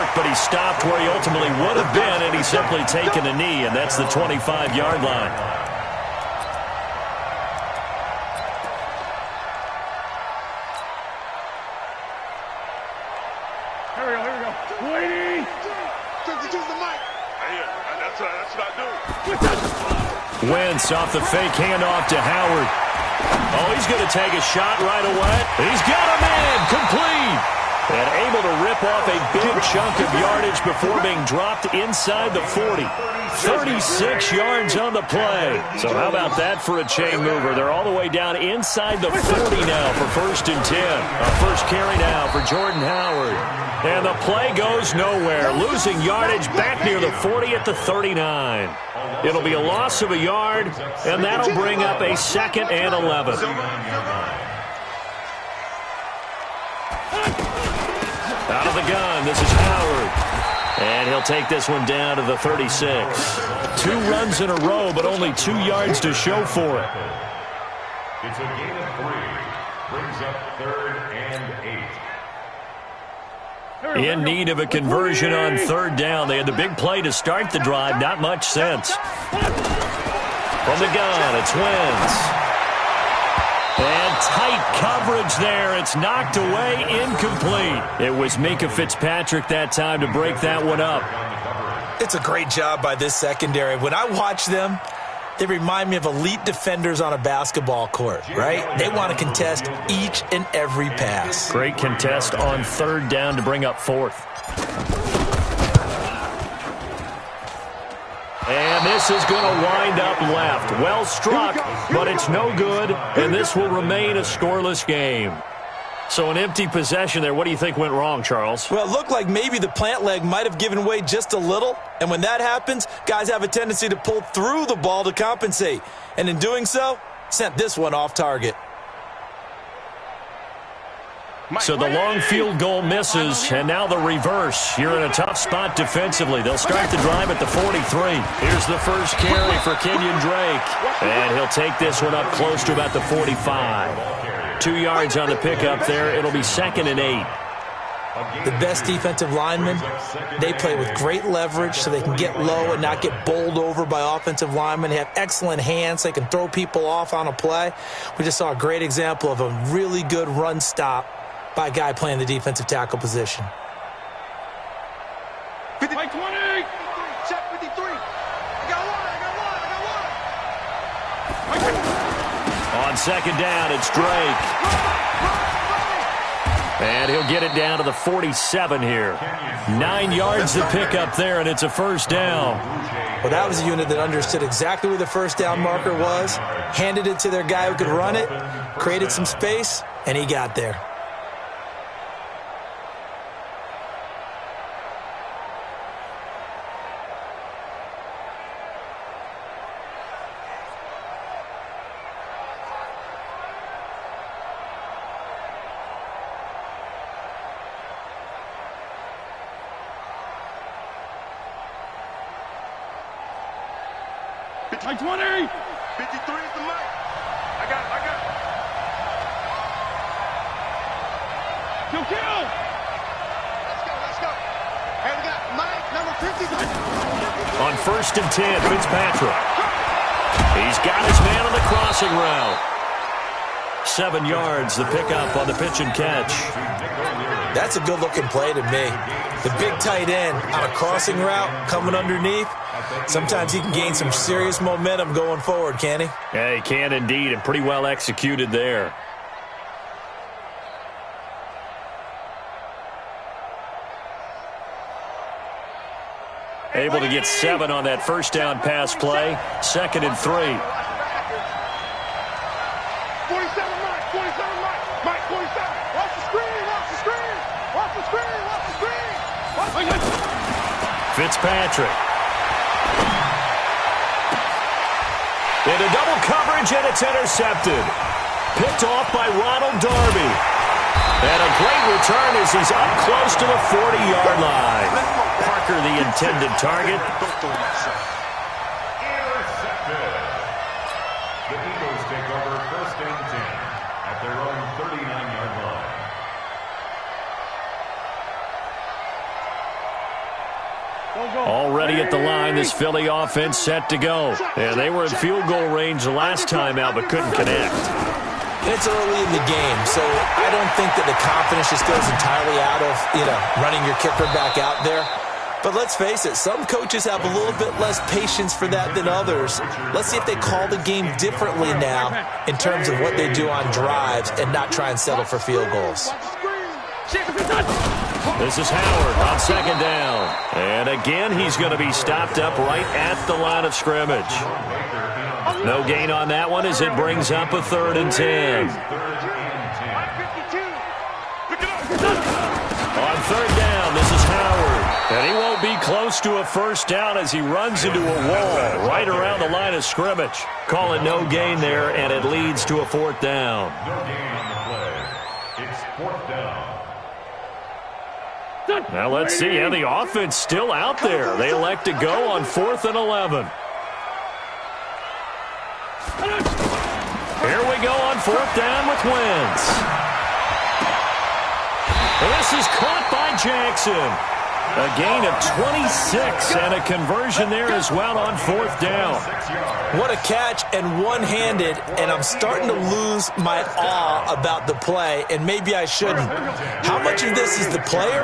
mark, but he stopped where he ultimately would have been, and he's simply taken a knee, and that's the 25-yard line. Here we go. Waiting. Use the mic. That's what I do. Wentz off the fake handoff to Howard. Oh, he's going to take a shot right away. He's got him in. Complete. And able to rip off a big chunk of yardage before being dropped inside the 40. 36 yards on the play. So how about that for a chain mover? They're all the way down inside the 40 now for 1st and 10. A first carry now for Jordan Howard. And the play goes nowhere. Losing yardage back near the 40 at the 39. It'll be a loss of a yard, and that'll bring up a 2nd and 11. Out of the gun, this is Howard. And he'll take this one down to the 36. 2 runs in a row, but only 2 yards to show for it. It's a gain of 3. Brings up 3rd and 8. In need of a conversion on 3rd down. They had the big play to start the drive. Not much sense. From the gun, it's Wentz. And tight coverage there. It's knocked away, incomplete. It was Micah Fitzpatrick that time to break that one up. It's a great job by this secondary. When I watch them, they remind me of elite defenders on a basketball court, right? They want to contest each and every pass. Great contest on 3rd down to bring up 4th. And this is going to wind up left. Well struck, but it's no good, and this will remain a scoreless game. So an empty possession there. What do you think went wrong, Charles? Well, it looked like maybe the plant leg might have given way just a little, and when that happens, guys have a tendency to pull through the ball to compensate, and in doing so, sent this one off target. So the long field goal misses, and now the reverse. You're in a tough spot defensively. They'll start the drive at the 43. Here's the first carry for Kenyon Drake, and he'll take this one up close to about the 45. 2 yards on the pickup there. It'll be 2nd and 8. The best defensive linemen, they play with great leverage so they can get low and not get bowled over by offensive linemen. They have excellent hands. So they can throw people off on a play. We just saw a great example of a really good run stop by a guy playing the defensive tackle position. 20. Check 53. I got one. On 2nd down, it's Drake. And he'll get it down to the 47 here. 9 yards to pick up there, and it's a 1st down. Well, that was a unit that understood exactly where the 1st down marker was, handed it to their guy who could run it, created some space, and he got there. Like 20. 53 is the mic. I got it. Kill. Let's go. Hey, we got mic number 50. On 1st and 10, Fitzpatrick. He's got his man on the crossing route. 7 yards, the pickup on the pitch and catch. That's a good-looking play to me. The big tight end on a crossing route coming underneath. Sometimes he can gain some serious momentum going forward, can't he? Yeah, he can indeed, and pretty well executed there. Able to get 7 on that 1st down pass play. 2nd and 3. 47 Mike. 47. Watch the screen. Fitzpatrick. Into double coverage, and it's intercepted. Picked off by Ronald Darby. And a great return as he's up close to the 40-yard line. Parker, the intended target. Intercepted. The Eagles take over 1st and 10 at their own 39-yard line. Already at the line, this Philly offense set to go. And they were in field goal range the last time out, but couldn't connect. It's early in the game, so I don't think that the confidence just goes entirely out of, running your kicker back out there. But let's face it, some coaches have a little bit less patience for that than others. Let's see if they call the game differently now in terms of what they do on drives and not try and settle for field goals. This is Howard on second down. And again, he's going to be stopped up right at the line of scrimmage. No gain on that one as it brings up a 3rd and 10. On 3rd down, this is Howard. And he won't be close to a first down as he runs into a wall right around the line of scrimmage. Call it no gain there, and it leads to a 4th down. No gain on the play. It's 4th down. Now let's see. Yeah, the offense still out there. They elect to go on 4th and 11. Here we go on 4th down with Wentz. This is caught by Jackson. A gain of 26 and a conversion there as well on 4th down. What a catch and one-handed, and I'm starting to lose my awe about the play, and maybe I shouldn't. How much of this is the player?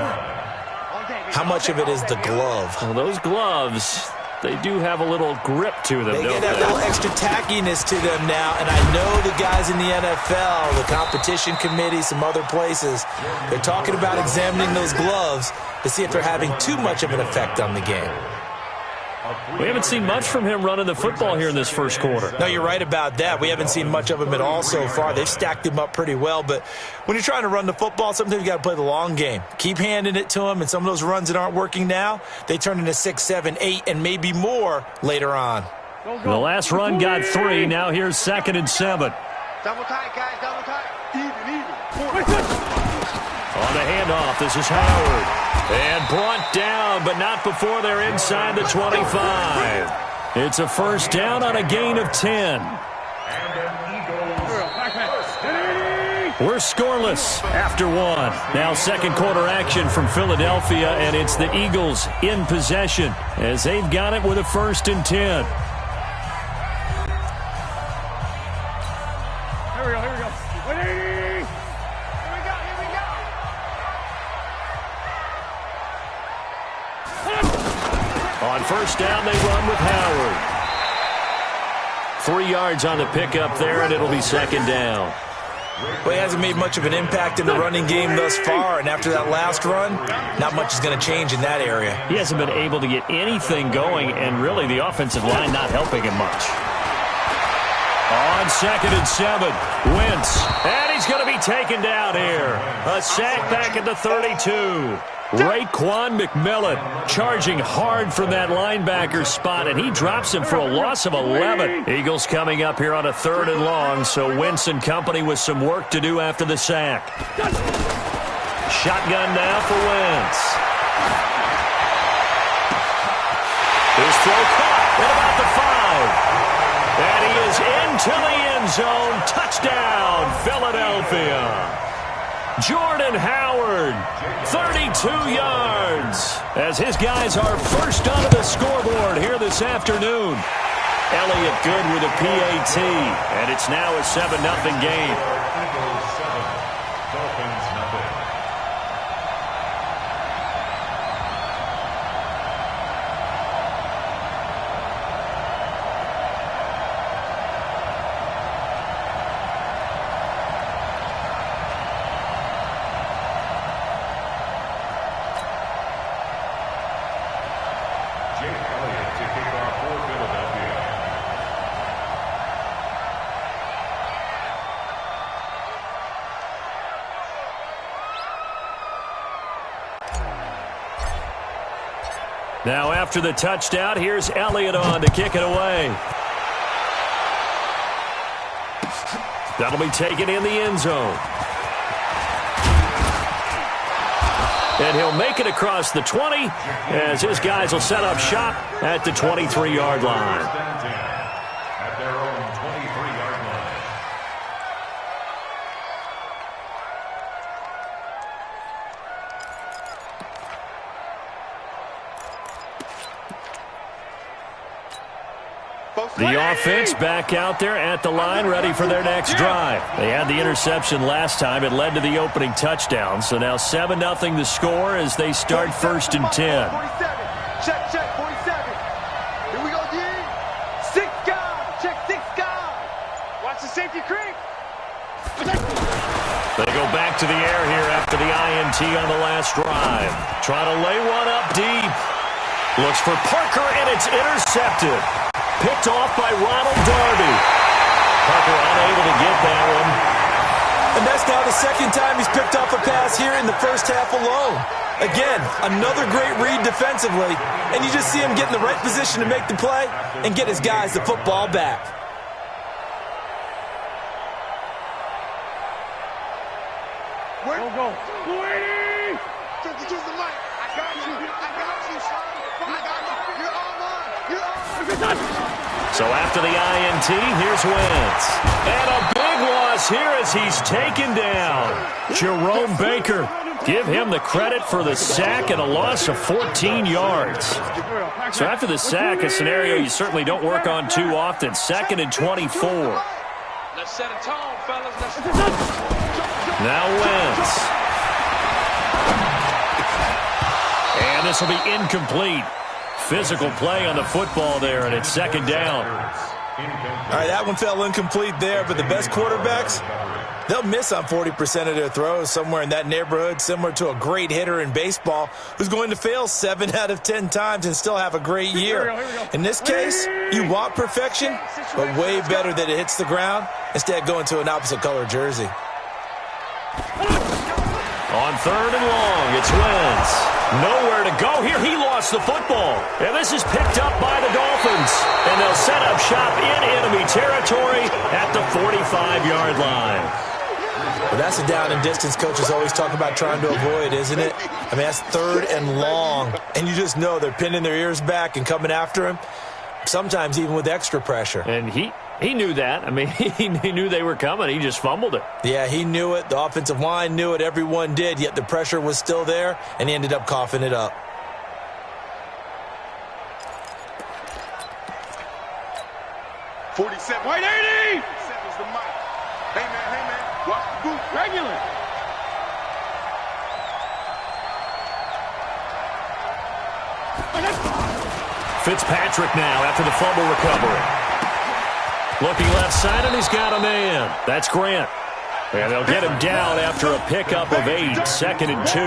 How much of it is the glove? Well, those gloves, they do have a little grip to them, They don't get that little extra tackiness to them now, and I know the guys in the NFL, the competition committee, some other places, they're talking about examining those gloves to see if they're having too much of an effect on the game. We haven't seen much from him running the football here in this first quarter. No, you're right about that. We haven't seen much of him at all so far. They've stacked him up pretty well, but when you're trying to run the football, sometimes you got to play the long game. Keep handing it to him, and some of those runs that aren't working now, they turn into 6, 7, 8, and maybe more later on. The last run got 3. Now here's 2nd and 7. Double tight, guys, double tight. Even. On the handoff, this is Howard. And brought down, but not before they're inside the 25. It's a first down on a gain of 10. We're scoreless after 1. Now second quarter action from Philadelphia, and it's the Eagles in possession as they've got it with a 1st and 10. Here we go. 180. On first down, they run with Howard. 3 yards on the pickup there, and it'll be 2nd down. Well, he hasn't made much of an impact in the running game thus far, and after that last run, not much is going to change in that area. He hasn't been able to get anything going, and really the offensive line not helping him much. On 2nd and 7, Wentz, and he's going to be taken down here. A sack back at the 32. Raekwon McMillan charging hard from that linebacker spot, and he drops him for a loss of 11. Eagles coming up here on a 3rd and long, so Wentz and company with some work to do after the sack. Shotgun now for Wentz. His throw caught at about the 5. And he is into the end zone. Touchdown, Philadelphia. Jordan Howard, 32 yards, as his guys are first onto the scoreboard here this afternoon. Elliott good with a PAT, and it's now a 7-0 game. Eagles 7, Dolphins nothing. Now after the touchdown, here's Elliott on to kick it away. That'll be taken in the end zone. And he'll make it across the 20 as his guys will set up shop at the 23-yard line. At their own 23-yard line. The offense back out there at the line, ready for their next drive. They had the interception last time. It led to the opening touchdown. So now 7-0 the score as they start 1st and 10. 47. Check, 47. Here we go, D. 6 guys. Check 6 guys. Watch the safety creep. They go back to the air here after the INT on the last drive. Trying to lay one up deep. Looks for Parker, and it's intercepted. Picked off by Ronald Darby. Parker unable to get that one. And that's now the second time he's picked off a pass here in the first half alone. Again, another great read defensively, and you just see him get in the right position to make the play and get his guys the football back. Go. 280! Use the mic. I got you, son. I got you. You're all mine. You're all mine. So after the INT, here's Wentz. And a big loss here as he's taken down. Jerome Baker. Give him the credit for the sack and a loss of 14 yards. So after the sack, a scenario you certainly don't work on too often. 2nd and 24. Let's set a tone, fellas. Now Wentz. And this will be incomplete. Physical play on the football there, and it's 2nd down. All right, that one fell incomplete there, but the best quarterbacks, they'll miss on 40% of their throws, somewhere in that neighborhood, similar to a great hitter in baseball who's going to fail 7 out of 10 times and still have a great year. In this case, you want perfection, but way better that it hits the ground instead of going to an opposite color jersey. On 3rd and long, it's Wentz. Nowhere to go here. He lost the football. And this is picked up by the Dolphins. And they'll set up shop in enemy territory at the 45-yard line. Well, that's a down and distance coaches always talk about trying to avoid, isn't it? I mean, that's 3rd and long. And you just know they're pinning their ears back and coming after him, sometimes even with extra pressure. And he knew that. I mean, he knew they were coming. He just fumbled it. Yeah, he knew it. The offensive line knew it. Everyone did, yet the pressure was still there, and he ended up coughing it up. $47. 180! Seven's the mic. Hey, man. Watch the boot. Regular. Fitzpatrick now after the fumble recovery. Looking left side, and he's got a man. That's Grant. And they'll get him down after a pickup of 8, 2nd and 2. 8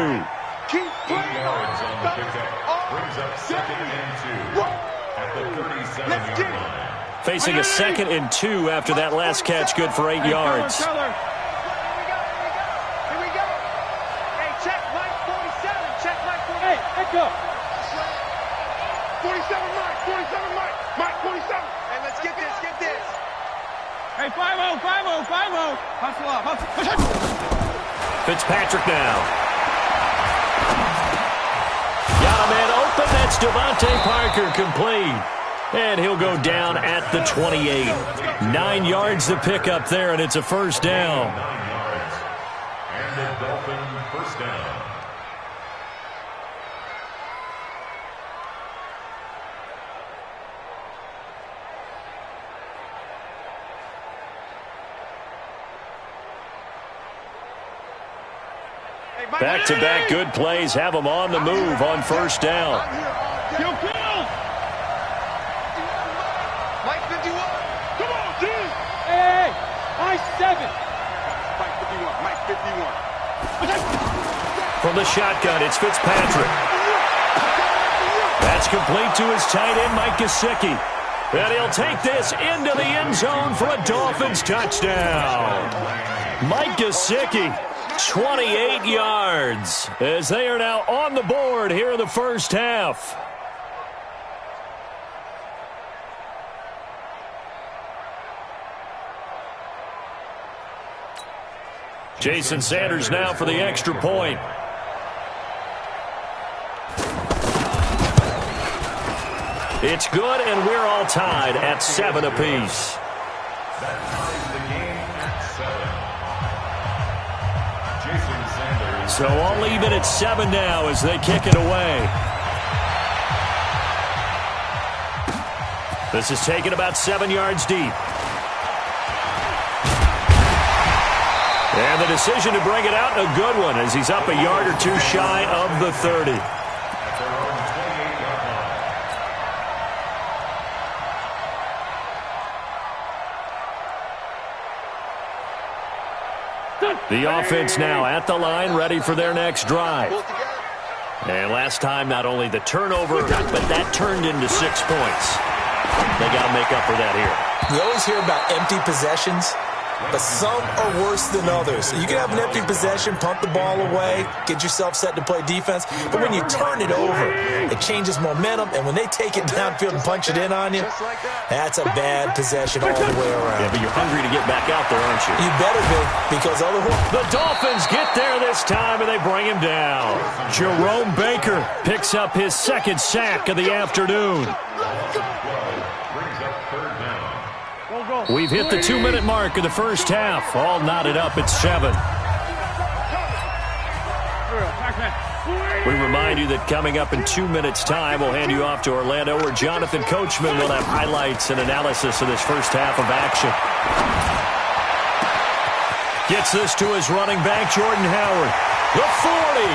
yards on the pickup. Brings up 2nd and 2 at the 37-yard line. Facing a 2nd and 2 after that last catch, good for 8 yards. Here we go. Hey, check Mike 47. Check Mike 47. Hey, let's go. 47 Mike. Mike 47. Hey, let's get this. Hey, 5-0. Hustle up. Push it. Fitzpatrick now. Got a man open. That's Devontae Parker, complete. And he'll go down at the 28. 9 yards to pick up there, and it's a 1st down. 9 yards. And the Dolphin 1st down. Back-to-back good plays have them on the move on 1st down. Kill. Mike 51. Come on, D. Hey, Mike 7. Mike 51. From the shotgun, it's Fitzpatrick. That's complete to his tight end, Mike Gesicki. And he'll take this into the end zone for a Dolphins touchdown. Mike Gesicki. 28 yards as they are now on the board here in the 1st half. Jason Sanders now for the extra point. It's good, and we're all tied at 7 apiece. That ties the game at 7. Jason Sanders. So all even at 7 now as they kick it away. This is taken about 7 yards deep. And the decision to bring it out, a good one, as he's up a yard or two shy of the 30. The offense now at the line, ready for their next drive. And last time, not only the turnover, but that turned into 6 points. They got to make up for that here. We always hear about empty possessions, but some are worse than others. You can have an empty possession, punt the ball away, get yourself set to play defense, but when you turn it over, it changes momentum, and when they take it downfield and punch it in on you, that's a bad possession all the way around. Yeah, but you're hungry to get back out there, aren't you? You better be, because otherwise... The Dolphins get there this time, and they bring him down. Jerome Baker picks up his second sack of the afternoon. We've hit the 2-minute mark of the first half. All knotted up at 7. We remind you that coming up in 2 minutes' time, we'll hand you off to Orlando, where Jonathan Coachman will have highlights and analysis of this first half of action. Gets this to his running back, Jordan Howard. The 40,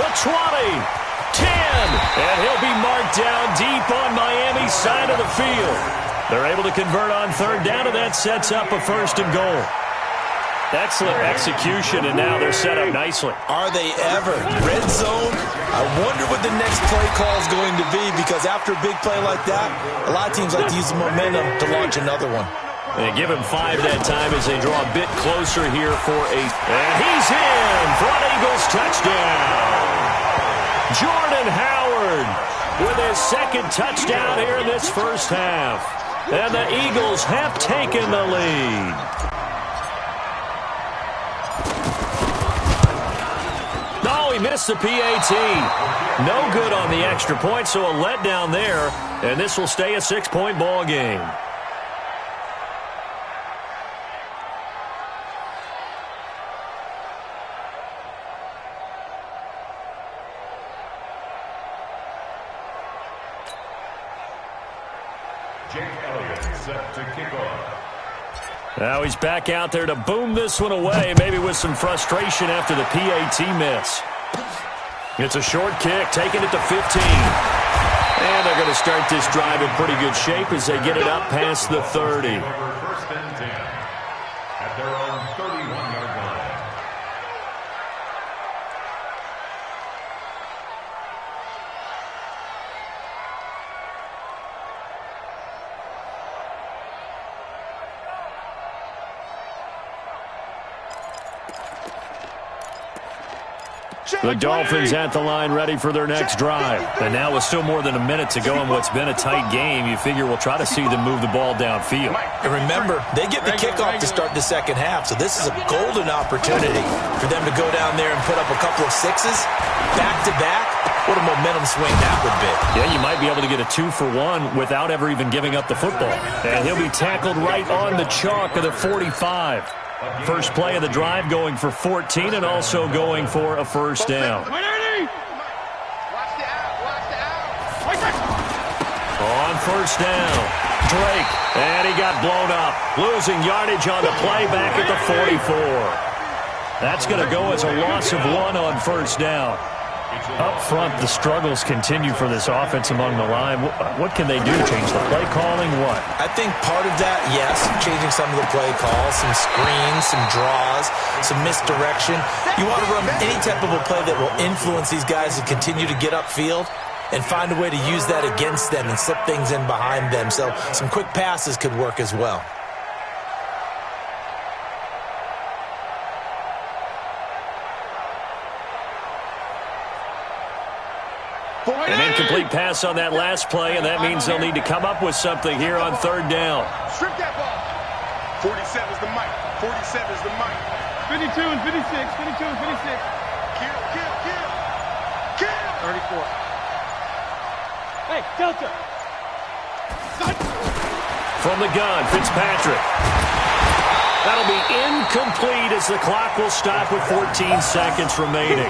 the 20, 10, and he'll be marked down deep on Miami's side of the field. They're able to convert on third down, and that sets up a 1st and goal. Excellent execution, and now they're set up nicely. Are they ever? Red zone? I wonder what the next play call is going to be, because after a big play like that, a lot of teams like to use the momentum to launch another one. They give him 5 that time as they draw a bit closer here for a... And he's in for an Eagles touchdown. Jordan Howard with his second touchdown here in this first half. And the Eagles have taken the lead. No, he missed the PAT. No good on the extra point, so a letdown there. And this will stay a 6-point ball game. Now he's back out there to boom this one away, maybe with some frustration after the PAT miss. It's a short kick, taking it to 15. And they're going to start this drive in pretty good shape as they get it up past the 30. First and 10 at their own 31-yard line. The Dolphins at the line, ready for their next drive. And now with still more than a minute to go in what's been a tight game, you figure we'll try to see them move the ball downfield. And remember, they get the kickoff to start the second half, so this is a golden opportunity for them to go down there and put up a couple of sixes back-to-back. What a momentum swing that would be. Yeah, you might be able to get a 2-for-1 without ever even giving up the football. And he'll be tackled right on the chalk of the 45. First play of the drive going for 14 and also going for a first down. On first down, Drake, and he got blown up. Losing yardage on the play back at the 44. That's going to go as a loss of 1 on first down. Up front, the struggles continue for this offense among the line. What can they do? Change the play calling? What? I think part of that, yes, changing some of the play calls, some screens, some draws, some misdirection. You want to run any type of a play that will influence these guys to continue to get upfield and find a way to use that against them and slip things in behind them. So some quick passes could work as well. An incomplete pass on that last play, and that means they'll need to come up with something here on third down. Strip that ball. 47 is the mic. 47 is the mic. 52 and 56. 52 and 56. Kill, kill, kill. Kill. 34. Hey, Delta. From the gun, Fitzpatrick. That'll be incomplete as the clock will stop with 14 seconds remaining.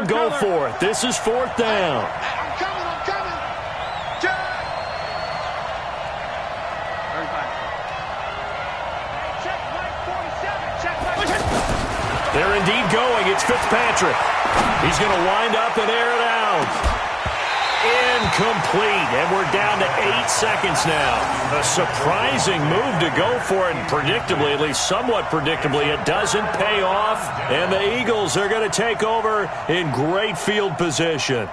and go for it. This is 4th down. I'm coming. They're indeed going. It's Fitzpatrick. He's going to wind up and air it out. Incomplete, and we're down to 8 seconds now. A surprising move to go for it, and predictably, at least somewhat predictably, it doesn't pay off, and the Eagles are going to take over in great field position.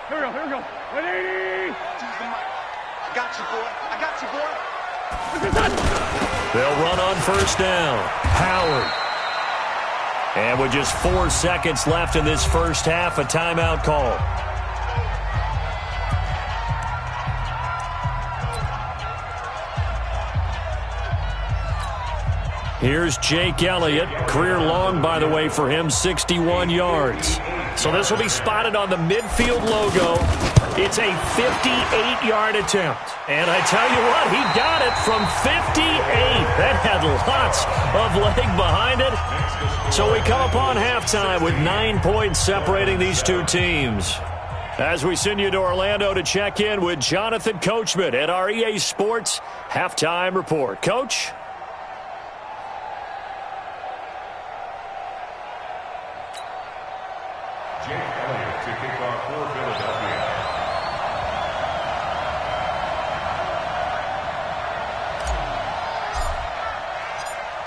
Here we go. 180. I got you, boy. They'll run on 1st down. Howard. And with just 4 seconds left in this first half, a timeout call. Here's Jake Elliott. Career long, by the way, for him, 61 yards. So this will be spotted on the midfield logo. It's a 58-yard attempt. And I tell you what, he got it from 58. That had lots of leg behind it. So we come upon halftime with 9 points separating these two teams. As we send you to Orlando to check in with Jonathan Coachman at our EA Sports Halftime Report. Coach? Jake Elliott to kick off for Philadelphia.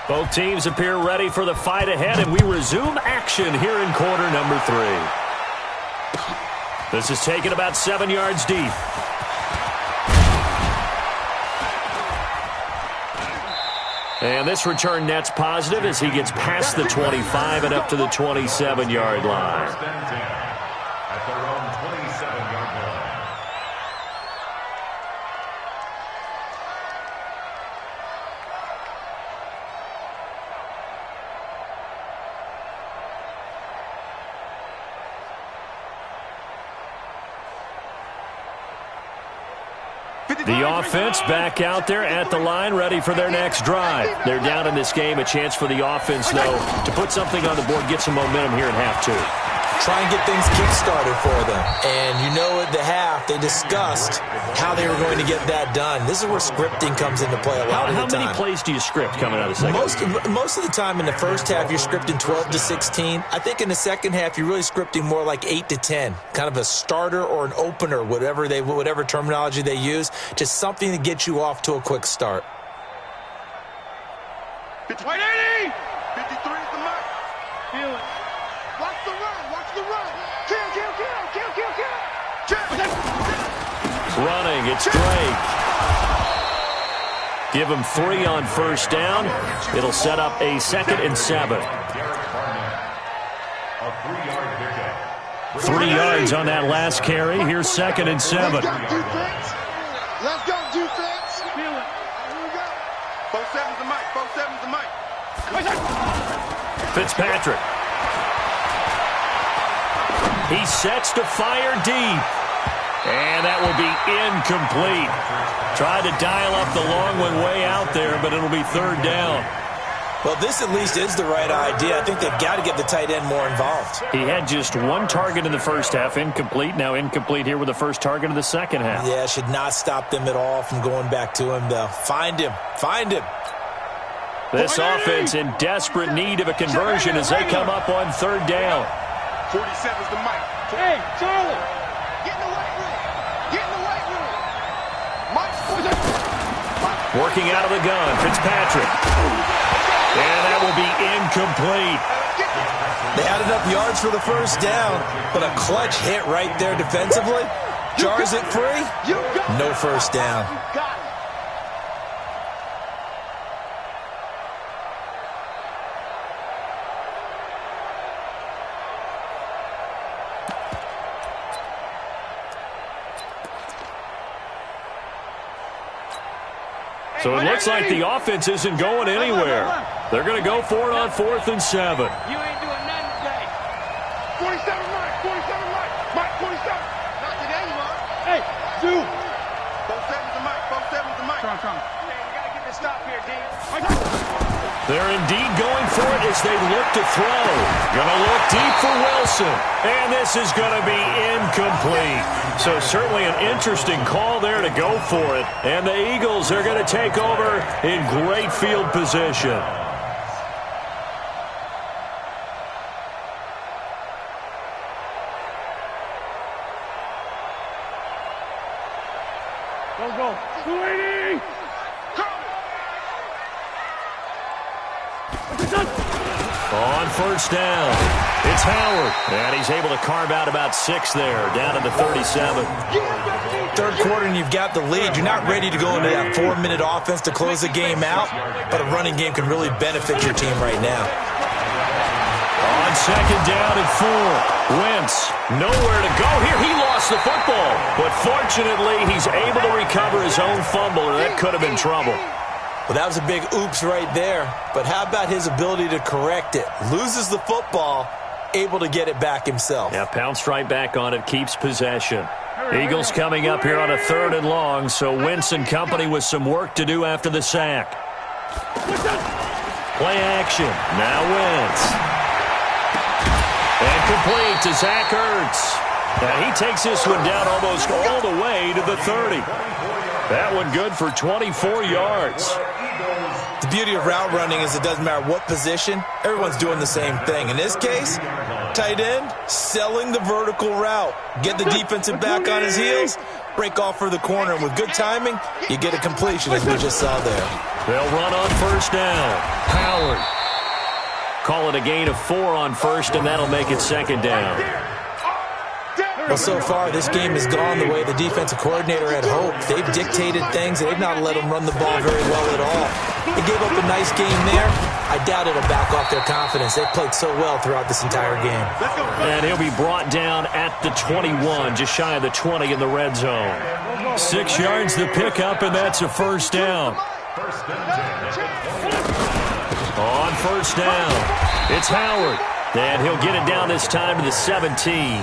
Both teams appear ready for the fight ahead, and we resume action here in quarter number 3. This is taken about 7 yards deep. And this return net's positive as he gets past the 25 and up to the 27-yard line. First and 10 at their own 27-yard line. The offense back out there at the line, ready for their next drive. They're down in this game. A chance for the offense, though, to put something on the board, get some momentum here in half 2. Try and get things kick-started for them. And you know at the half, they discussed how they were going to get that done. This is where scripting comes into play a lot of the time. How many plays do you script coming out of the second? Most of the time in the first half, you're scripting 12 to 16. I think in the second half, you're really scripting more like 8 to 10. Kind of a starter or an opener, whatever terminology they use. Just something to get you off to a quick start. 180. 53 is the mark. Feel it. Watch the run. Kill. Running, it's Drake. Give him 3 on 1st down. It'll set up a 2nd and 7. A 3-yard pickup. 3 yards on that last carry. Here's 2nd and 7. Let's go, defense. Feel it. Here we go. 4-7's the mic. 4-7's the mic. Fitzpatrick. He sets to fire deep. And that will be incomplete. Tried to dial up the long one way out there, but it'll be 3rd down. Well, this at least is the right idea. I think they've got to get the tight end more involved. He had just 1 target in the first half, incomplete. Now incomplete here with the first target of the second half. Yeah, should not stop them at all from going back to him, though. Find him. This offense in desperate need of a conversion as they come up on 3rd down. 47's the mic. Hey, Charlie. Get in the weight room. Working out of the gun, Fitzpatrick. And that will be incomplete. They had enough yards for the first down, but a clutch hit right there defensively. Jars it free. No first down. So it looks like the offense isn't going anywhere. They're going to go for it on 4th and 7. You ain't doing nothing today. 47 Mike. 47 Mike. Mike, 47. Not today, Mike. strong. You gotta get the stop here, D. They're indeed going for it as they look to throw. Gonna look deep for Wilson. And this is gonna be incomplete. So certainly an interesting call there to go for it. And the Eagles are gonna take over in great field position. Go. 280! On first down, it's Howard. And he's able to carve out about 6 there, down to the 37. Third quarter and you've got the lead. You're not ready to go into that 4-minute offense to close the game out, but a running game can really benefit your team right now. On second down and 4, Wentz nowhere to go here. He lost the football, but fortunately he's able to recover his own fumble, or that could have been trouble. Well, that was a big oops right there, but how about his ability to correct it? Loses the football, able to get it back himself. Yeah, pounced right back on it, keeps possession. Eagles coming up here on a 3rd and long, so Wentz and company with some work to do after the sack. Play action, now Wentz. And complete to Zach Ertz. And he takes this one down almost all the way to the 30. That one good for 24 yards. The beauty of route running is it doesn't matter what position, everyone's doing the same thing. In this case, tight end, selling the vertical route. Get the defensive back on his heels, break off for the corner. And with good timing, you get a completion, as we just saw there. They'll run on first down. Howard. Call it a gain of 4 on first, and that'll make it 2nd down. Well, so far, this game has gone the way the defensive coordinator had hoped. They've dictated things, and they've not let them run the ball very well at all. They gave up a nice game there. I doubt it'll back off their confidence. They've played so well throughout this entire game. And he'll be brought down at the 21, just shy of the 20 in the red zone. 6 yards to pick up, and that's a first down. On first down, it's Howard. And he'll get it down this time to the 17.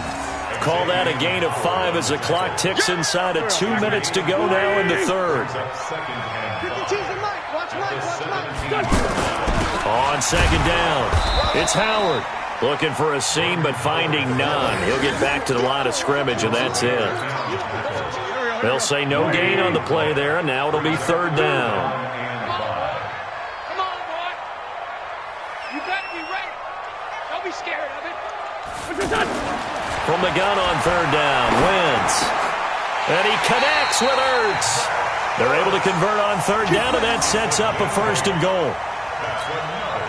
Call that a gain of 5 as the clock ticks inside of 2 minutes to go now in the 3rd. On second down, it's Howard. Looking for a seam, but finding none. He'll get back to the line of scrimmage, and that's it. They'll say no gain on the play there, and now it'll be 3rd down. Come on, boy. You better be ready. Don't be scared of it. From the gun on 3rd down, Wentz. And he connects with Ertz. They're able to convert on 3rd down, and that sets up a 1st and goal.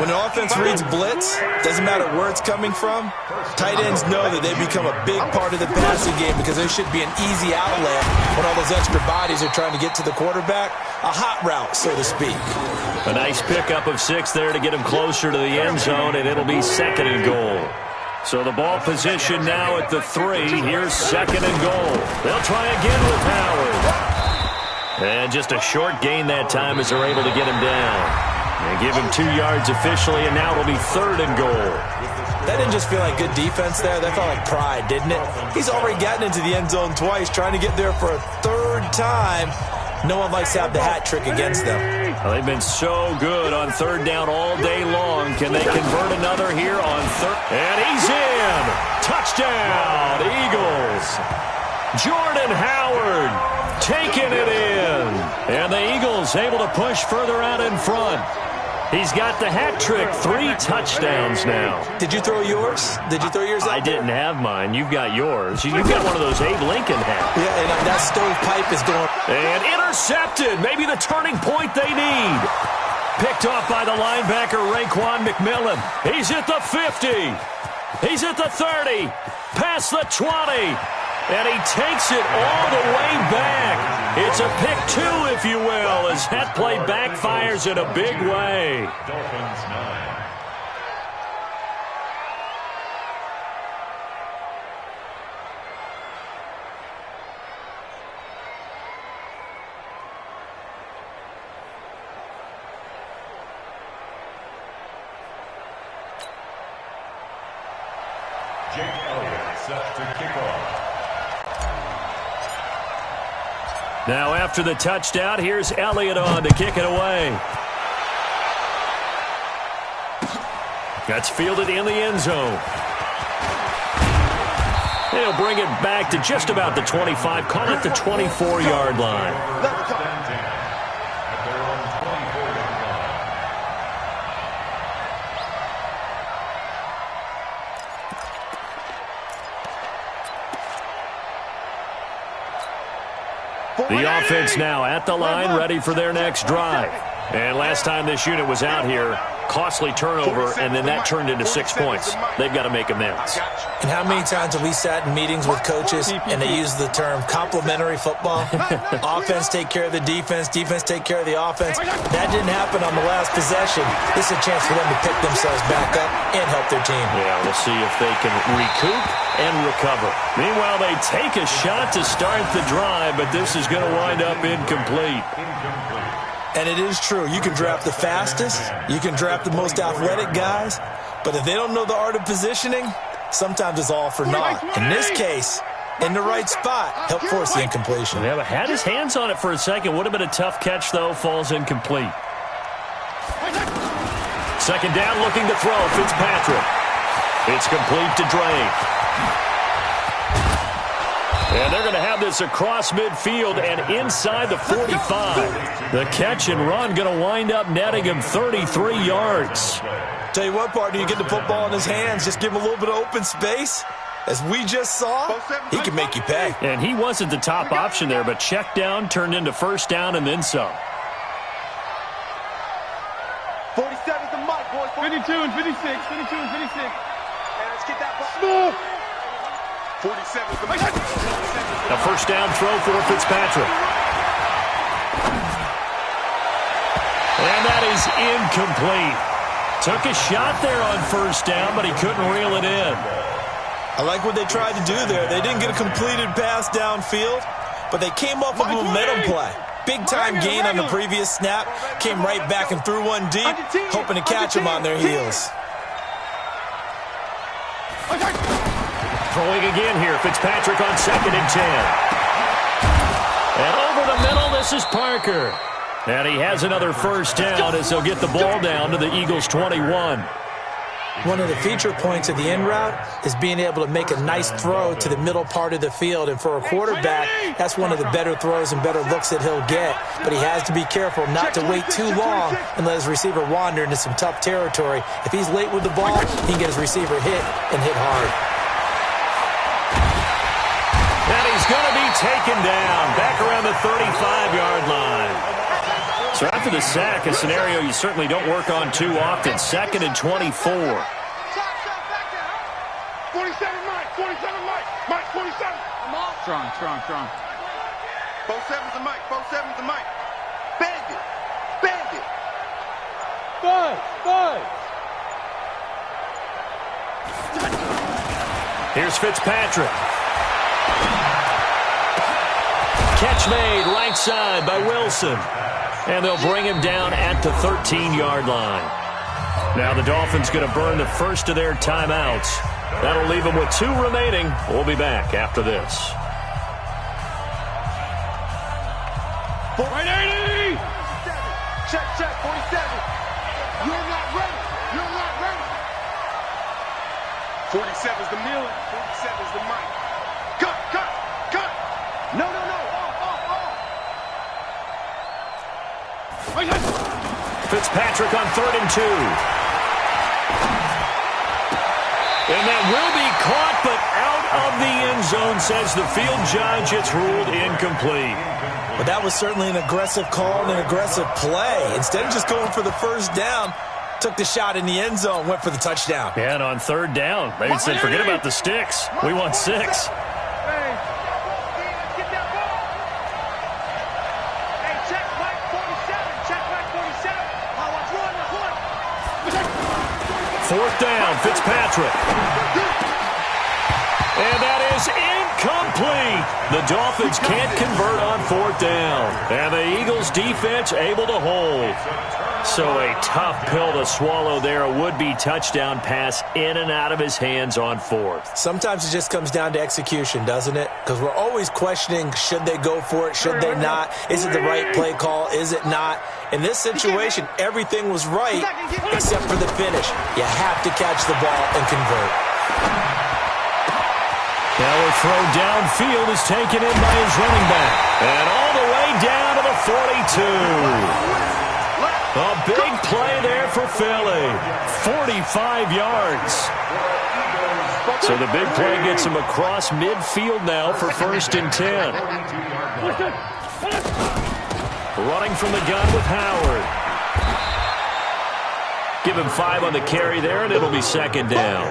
When an offense reads blitz, doesn't matter where it's coming from, tight ends know that they become a big part of the passing game because there should be an easy outlet when all those extra bodies are trying to get to the quarterback. A hot route, so to speak. A nice pickup of 6 there to get him closer to the end zone, and it'll be 2nd and goal. So the ball position now at the 3. Here's 2nd and goal. They'll try again with Howard. And just a short gain that time as they're able to get him down. They give him 2 yards officially, and now it'll be 3rd and goal. That didn't just feel like good defense there. That felt like pride, didn't it? He's already gotten into the end zone twice, trying to get there for a 3rd time. No one likes to have the hat trick against them. Well, they've been so good on 3rd down all day long. Can they convert another here on 3rd? And he's in! Touchdown, Eagles! Jordan Howard taking it in. And the Eagles able to push further out in front. He's got the hat trick, 3 touchdowns now. Did you throw yours? Did you throw yours out? I didn't have mine. You've got yours. You've got one of those Abe Lincoln hats. Yeah, and that stovepipe is going. And intercepted. Maybe the turning point they need. Picked off by the linebacker, Raekwon McMillan. He's at the 50. He's at the 30. Past the 20. And he takes it all the way back. It's a pick 2, if you will, as that play backfires in a big way. Dolphins 9. Jake Elliott set to kick off. Now after the touchdown, here's Elliott on to kick it away. That's fielded in the end zone. He'll bring it back to just about the 25, call it the 24-yard line. The offense now at the line, ready for their next drive. And last time this unit was out here, costly turnover, and then that turned into 6 points. They've got to make amends. And how many times have we sat in meetings with coaches and they use the term complementary football? Offense take care of the defense, defense take care of the offense. That didn't happen on the last possession. This is a chance for them to pick themselves back up and help their team. Yeah, we'll see if they can recoup and recover. Meanwhile, they take a shot to start the drive, but this is going to wind up incomplete. And it is true. You can draft the fastest. You can draft the most athletic guys. But if they don't know the art of positioning, sometimes it's all for naught. In this case, in the right spot, help force the incompletion. Yeah, but had his hands on it for a second. Would have been a tough catch, though. Falls incomplete. Second down, looking to throw. Fitzpatrick. It's complete to Drake. And they're going to have this across midfield and inside the 45. The catch and run going to wind up netting him 33 yards. Tell you what, partner, you get the football in his hands, just give him a little bit of open space. As we just saw, he can make you pay. And he wasn't the top option there, but check down turned into first down and then some. 47 is the mic, boys. 52 and 56, 52 and 56. And let's get that ball. 47 is the mic. A first down throw for Fitzpatrick. And that is incomplete. Took a shot there on first down, but he couldn't reel it in. I like what they tried to do there. They didn't get a completed pass downfield, but they came off of a momentum play. Big-time gain on the previous snap. Came right back and threw one deep, hoping to catch them on their heels. Throwing again here, Fitzpatrick on 2nd and 10. And over the middle, this is Parker. And he has another first down as he'll get the ball down to the Eagles' 21. One of the feature points of the in route is being able to make a nice throw to the middle part of the field. And for a quarterback, that's one of the better throws and better looks that he'll get. But he has to be careful not to wait too long and let his receiver wander into some tough territory. If he's late with the ball, he can get his receiver hit and hit hard. And he's going to be taken down back around the 35-yard line. So after the sack, a scenario you certainly don't work on too often. 2nd and 24. 47 Mike, 47 Mike, Mike 47. I'm off. Strong. 47's the mic, 47's the mic. Bandit. Five. Here's Fitzpatrick. Catch made right side by Wilson. And they'll bring him down at the 13-yard line. Now the Dolphins going to burn the first of their timeouts. That'll leave them with 2 remaining. We'll be back after this. 180! Check, 47. You're not ready. 47's the mill. 47's the mic. Cut. No. Fitzpatrick on 3rd and 2. And that will be caught, but out of the end zone, says the field judge. It's ruled incomplete. But that was certainly an aggressive call and an aggressive play. Instead of just going for the first down, took the shot in the end zone, went for the touchdown. Yeah, and on 3rd down, they said, forget about the sticks. We want 6. Fourth down, Fitzpatrick. And that is complete. The Dolphins can't convert on 4th down. And the Eagles defense able to hold. So a tough pill to swallow there. A would-be touchdown pass in and out of his hands on 4th. Sometimes it just comes down to execution, doesn't it? Because we're always questioning, should they go for it, should they not? Is it the right play call, is it not? In this situation, everything was right except for the finish. You have to catch the ball and convert. Now a throw downfield is taken in by his running back. And all the way down to the 42. A big play there for Philly. 45 yards. So the big play gets him across midfield now for 1st and 10. Running from the gun with Howard. Give him 5 on the carry there, and it'll be 2nd down.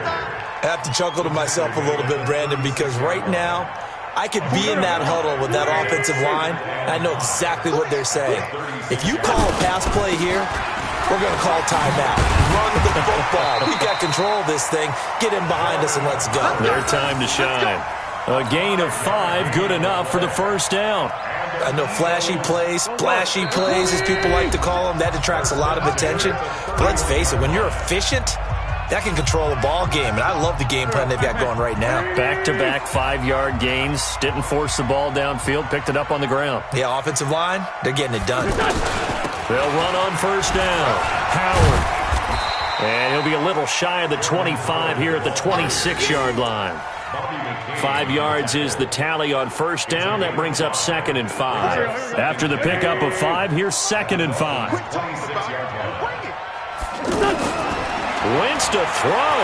I have to chuckle to myself a little bit, Brandon, because right now I could be in that huddle with that offensive line, and I know exactly what they're saying. If you call a pass play here, we're going to call timeout. Run the football. We got control of this thing. Get in behind us and let's go. Their time to shine. A gain of 5, good enough for the 1st down. I know flashy plays, splashy plays, as people like to call them, that attracts a lot of attention. But let's face it, when you're efficient, that can control a ball game, and I love the game plan they've got going right now. Back-to-back 5-yard gains. Didn't force the ball downfield. Picked it up on the ground. Yeah, offensive line, they're getting it done. They'll run on 1st down. Howard. And he'll be a little shy of the 25 here at the 26-yard line. 5 yards is the tally on 1st down. That brings up 2nd and 5. After the pickup of 5, here's 2nd and 5. Wentz to throw.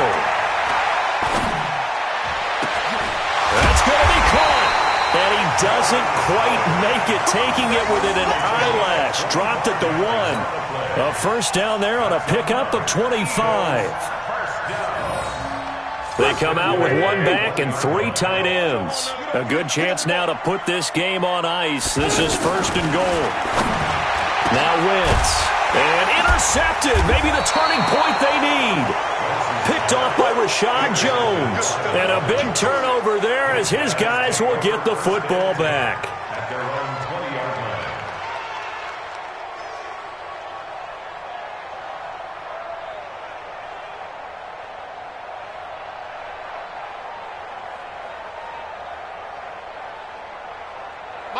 That's going to be caught. And he doesn't quite make it, taking it within an eyelash. Dropped at the 1. A 1st down there on a pickup of 25. They come out with 1 back and 3 tight ends. A good chance now to put this game on ice. This is 1st and goal. Now Wentz. And intercepted. Maybe the turning point they need. Picked off by Rashad Jones. And a big turnover there as his guys will get the football back.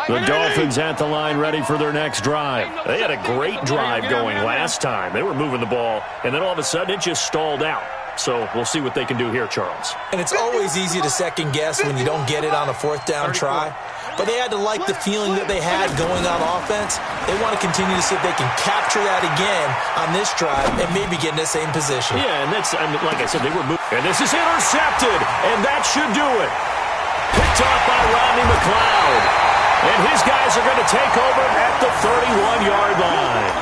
The Dolphins at the line ready for their next drive. They had a great drive going last time. They were moving the ball, and then all of a sudden it just stalled out. So we'll see what they can do here, Charles. And it's always easy to second guess when you don't get it on a 4th down try. But they had to like the feeling that they had going on offense. They want to continue to see if they can capture that again on this drive and maybe get in the same position. Yeah, and that's, like I said, they were moving. And this is intercepted, and that should do it. Picked off by Rodney McLeod. And his guys are going to take over at the 31-yard line.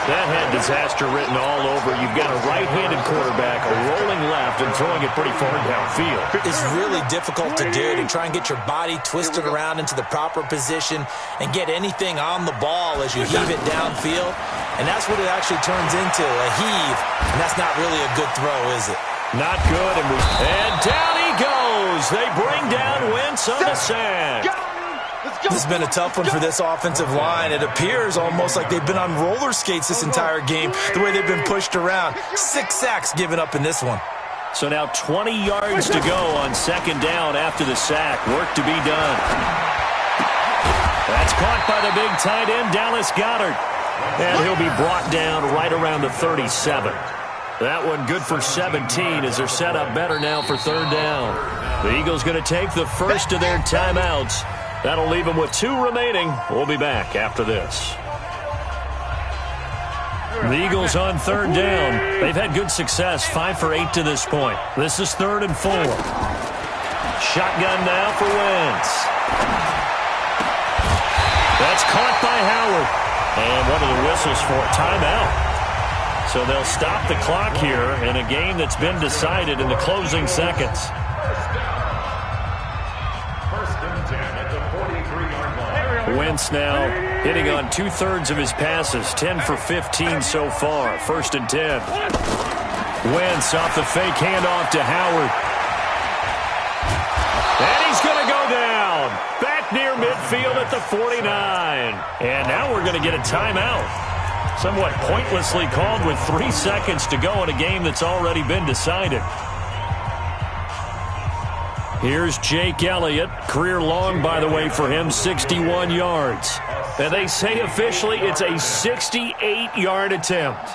That had disaster written all over. You've got a right-handed quarterback, a rolling left, and throwing it pretty far downfield. It's really difficult to do, to try and get your body twisted around into the proper position and get anything on the ball as you heave it downfield. And that's what it actually turns into, a heave. And that's not really a good throw, is it? Not good. And down he goes. They bring down Wentz on the sack. This has been a tough one for this offensive line. It appears almost like they've been on roller skates this entire game, the way they've been pushed around. 6 sacks given up in this one. So now 20 yards to go on 2nd down after the sack. Work to be done. That's caught by the big tight end, Dallas Goedert. And he'll be brought down right around the 37. That one good for 17 as they're set up better now for 3rd down. The Eagles going to take the first of their timeouts. That'll leave them with 2 remaining. We'll be back after this. The Eagles on 3rd down. They've had good success, 5 for 8 to this point. This is 3rd and 4. Shotgun now for Wentz. That's caught by Howard. And one of the whistles for a timeout. So they'll stop the clock here in a game that's been decided in the closing seconds. Wentz now hitting on 2/3 of his passes, 10 for 15 so far. 1st and 10. Wentz off the fake handoff to Howard. And he's going to go down. Back near midfield at the 49. And now we're going to get a timeout. Somewhat pointlessly called with 3 seconds to go in a game that's already been decided. Here's Jake Elliott. Career long, by the way, for him, 61 yards. And they say officially it's a 68-yard attempt.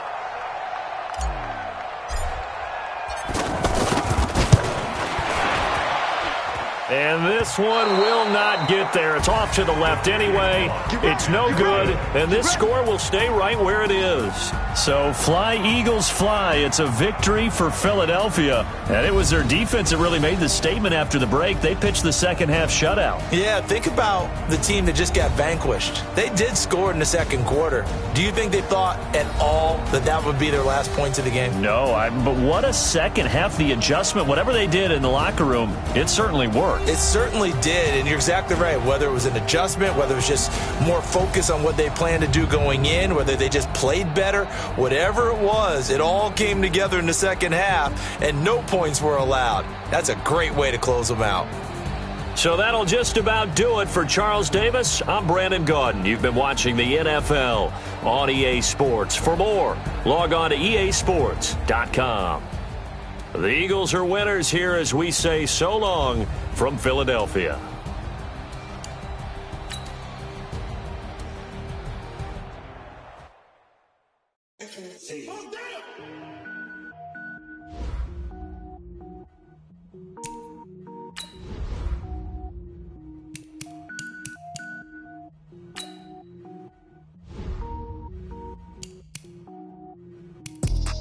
And this one will not get there. It's off to the left anyway. It's no good, and this score will stay right where it is. So fly, Eagles, fly. It's a victory for Philadelphia. And it was their defense that really made the statement after the break. They pitched the second-half shutout. Yeah, think about the team that just got vanquished. They did score in the second quarter. Do you think they thought at all that that would be their last points of the game? No, but what a second half. The adjustment, whatever they did in the locker room, it certainly worked. It certainly did, and you're exactly right. Whether it was an adjustment, whether it was just more focus on what they planned to do going in, whether they just played better, whatever it was, it all came together in the second half, and no points were allowed. That's a great way to close them out. So that'll just about do it for Charles Davis. I'm Brandon Gaudin. You've been watching the NFL on EA Sports. For more, log on to easports.com. The Eagles are winners here as we say so long from Philadelphia.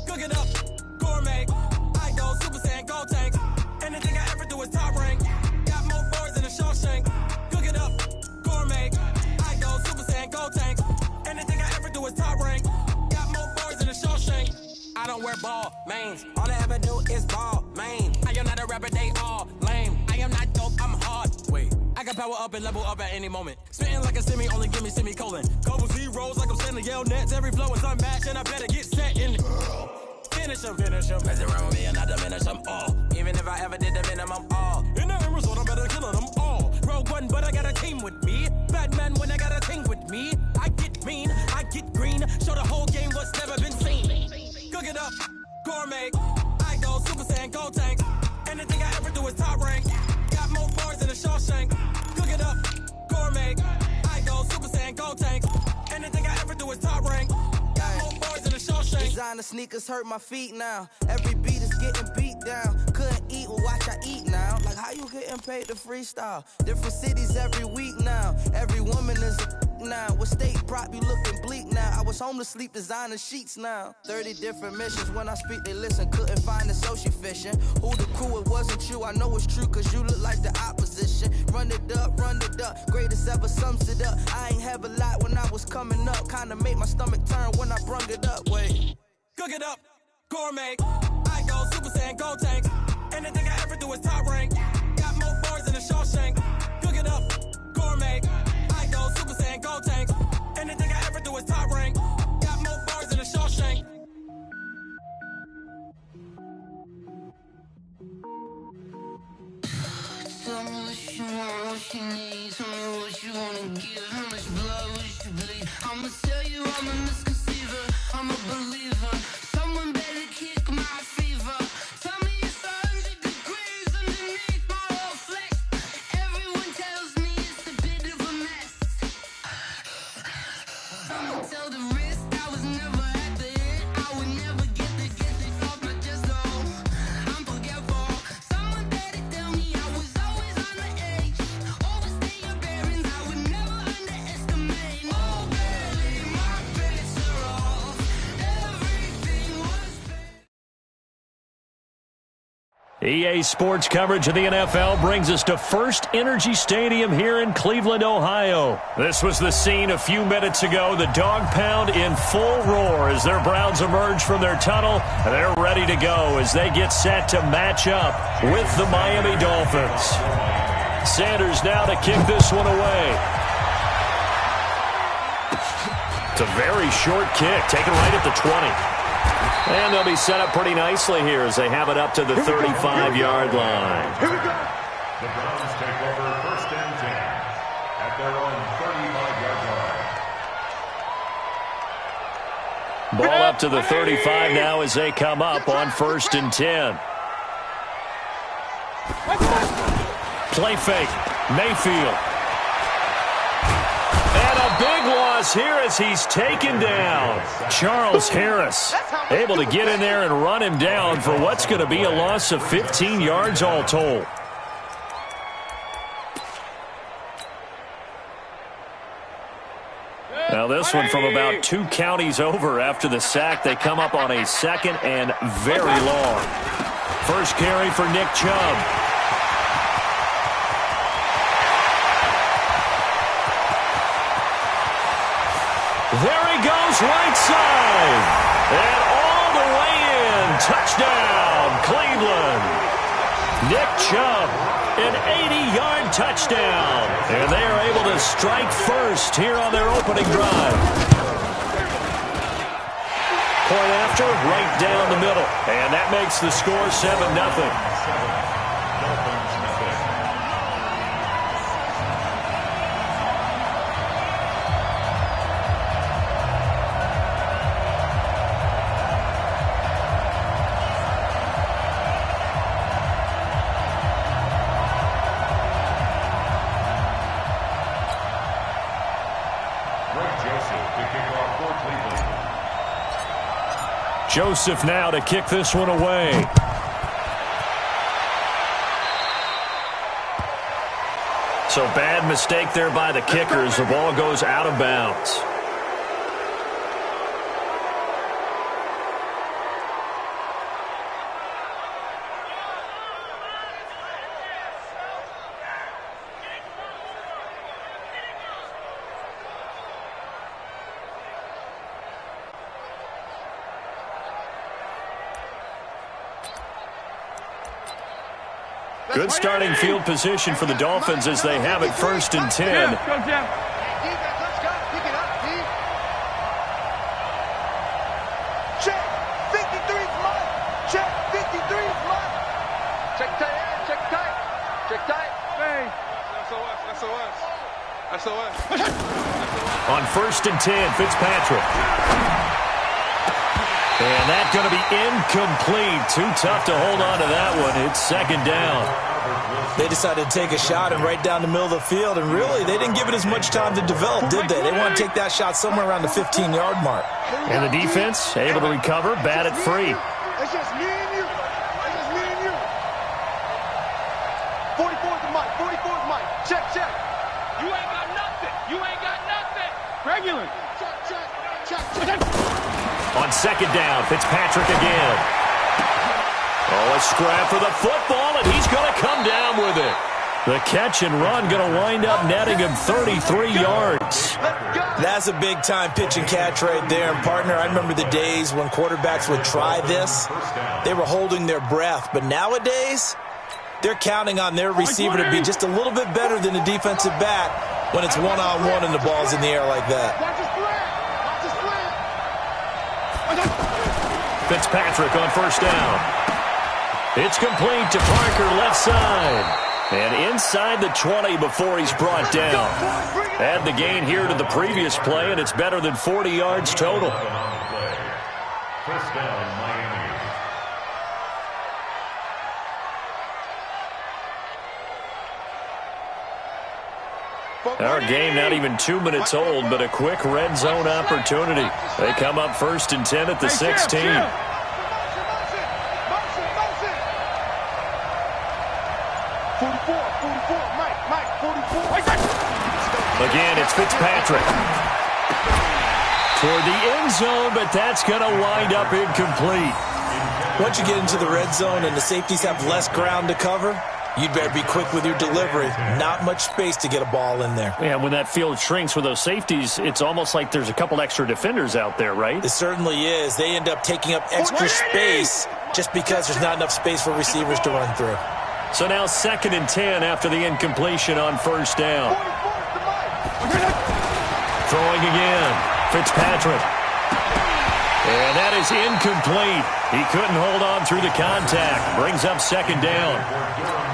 Cook it up, gourmet. I go Super Saiyan, gold tank. Anything I ever do is top rank. Got more boards than a Shawshank. Cook it up, gourmet. I go Super Saiyan, gold tank. Anything I ever do is top rank. Got more boards than a Shawshank. I don't wear ball mains. All I ever do is ball main. I am not a rapper, they all lame. I am not dope, I'm hard. Wait, I can power up and level up at any moment. Spitting like a semi, only give me semicolon. Couple zeros like I'm sending yell nets. Every flow is unmatched and I better get set in. Finish them. Mess around with me and I diminish them all. Even if I ever did the minimum, all. In the end result, I'm better killing them all. Rogue One, but I got a team with me. Batman when I got a team with me. I get mean, I get green. Show the whole game what's never been seen. Cook it up, gourmet. I go Super Saiyan, gold tank. Anything I ever do is top rank. Got more bars than a Shawshank. Cook it up, gourmet. I go Super Saiyan, gold tank. Anything I ever do is top rank. Designer sneakers hurt my feet now. Every beat is getting beat down. Couldn't eat, well watch I eat now. Like how you getting paid to freestyle? Different cities every week now. Every woman is a now. With state prop you looking bleak now. I was home to sleep designer sheets now. 30 different missions. When I speak they listen. Couldn't find it so she fishing. Who the crew, it wasn't you. I know it's true cause you look like the opposition. Run it up. Greatest ever sums it up. I ain't have a lot when I was coming up. Kinda made my stomach turn when I brung it up. Wait. Cook it up, gourmet. I go Super Saiyan, gold tank. Anything I ever do is top rank. Got more bars than a Shawshank. Cook it up, gourmet. I go Super Saiyan, gold tank. Anything I ever do is top rank. Got more bars than a Shawshank. Tell me what you want, what you need. Tell me what you wanna give. How much blood would you bleed? I'ma tell you I'm a misconceiver. I'm a believer. Someone better kick my fever. Tell me it's 100 degrees underneath my whole flesh. Everyone tells me it's a bit of a mess. I'ma tell the risk I was never at the end. I would never get it off my chest though. I'm forgetful. Someone better tell me I was always on the edge. Overstay your bearings, I would never underestimate. Oh baby, my bets are off. Everything was EA Sports coverage of the NFL brings us to First Energy Stadium here in Cleveland, Ohio. This was the scene a few minutes ago. The dog pound in full roar as their Browns emerge from their tunnel. They're ready to go as they get set to match up with the Miami Dolphins. Sanders now to kick this one away. It's a very short kick, taken right at the 20. And they'll be set up pretty nicely here as they have it up to the 35-yard line. The Browns take over 1st and 10 at their own 35-yard line. Ball up to the 35 now as they come up on 1st and 10. Play fake. Mayfield. And a big loss here as he's taken down. Charles Harris able to get in there and run him down for what's going to be a loss of 15 yards all told. Now this one from about 2 counties over after the sack. They come up on a 2nd and very long. First carry for Nick Chubb. There he goes, right side. And all the way in. Touchdown, Cleveland. Nick Chubb, an 80-yard touchdown. And they are able to strike first here on their opening drive. Point after, right down the middle. And that makes the score 7-0. Joseph now to kick this one away. So bad mistake there by the kickers. The ball goes out of bounds. Good starting field position for the Dolphins as they have it 1st and 10. Go, Jeff. Defense, let's go. Pick it up, D. Check. 53's mine. Check. 53's mine. Check tight end. Check tight. Check tight. Hey. SOS. On 1st and 10, Fitzpatrick. And that's going to be incomplete. Too tough to hold on to that one. It's 2nd down. They decided to take a shot and right down the middle of the field, and really, they didn't give it as much time to develop, did they? They want to take that shot somewhere around the 15-yard mark. And the defense able to recover, bat it free. It's just me and you. It's just me and you. 44's the mic. 44's mic. Check, check. You ain't got nothing. You ain't got nothing. Regular. Check. On 2nd down, Fitzpatrick again. Oh, a scrap for the football, and he's going to come down with it. The catch and run going to wind up netting him 33 yards. That's a big-time pitch and catch right there. And, partner, I remember the days when quarterbacks would try this. They were holding their breath. But nowadays, they're counting on their receiver to be just a little bit better than the defensive back when it's one-on-one and the ball's in the air like that. Fitzpatrick on 1st down. It's complete to Parker, left side. And inside the 20 before he's brought down. Add the gain here to the previous play, and it's better than 40 yards total. 1st down, Miami. Our game not even 2 minutes old, but a quick red zone opportunity. They come up 1st and 10 at the 16. Again, it's Fitzpatrick. Toward the end zone, but that's going to wind up incomplete. Once you get into the red zone and the safeties have less ground to cover, you'd better be quick with your delivery. Not much space to get a ball in there. Yeah, when that field shrinks with those safeties, it's almost like there's a couple extra defenders out there, right? It certainly is. They end up taking up extra space just because there's not enough space for receivers to run through. So now 2nd and 10 after the incompletion on 1st down. Throwing again. Fitzpatrick. And that is incomplete. He couldn't hold on through the contact. Brings up second down.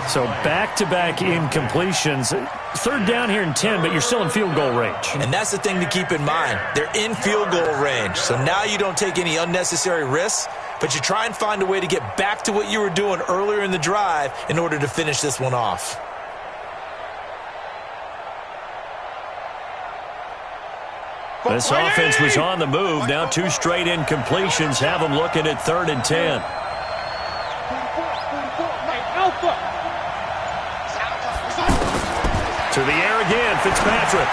So back-to-back incompletions. Third down here and 10, but you're still in field goal range. And that's the thing to keep in mind. They're in field goal range. So now you don't take any unnecessary risks, but you try and find a way to get back to what you were doing earlier in the drive in order to finish this one off. This offense was on the move. Now 2 straight incompletions have them looking at 3rd and 10. To the air again, Fitzpatrick.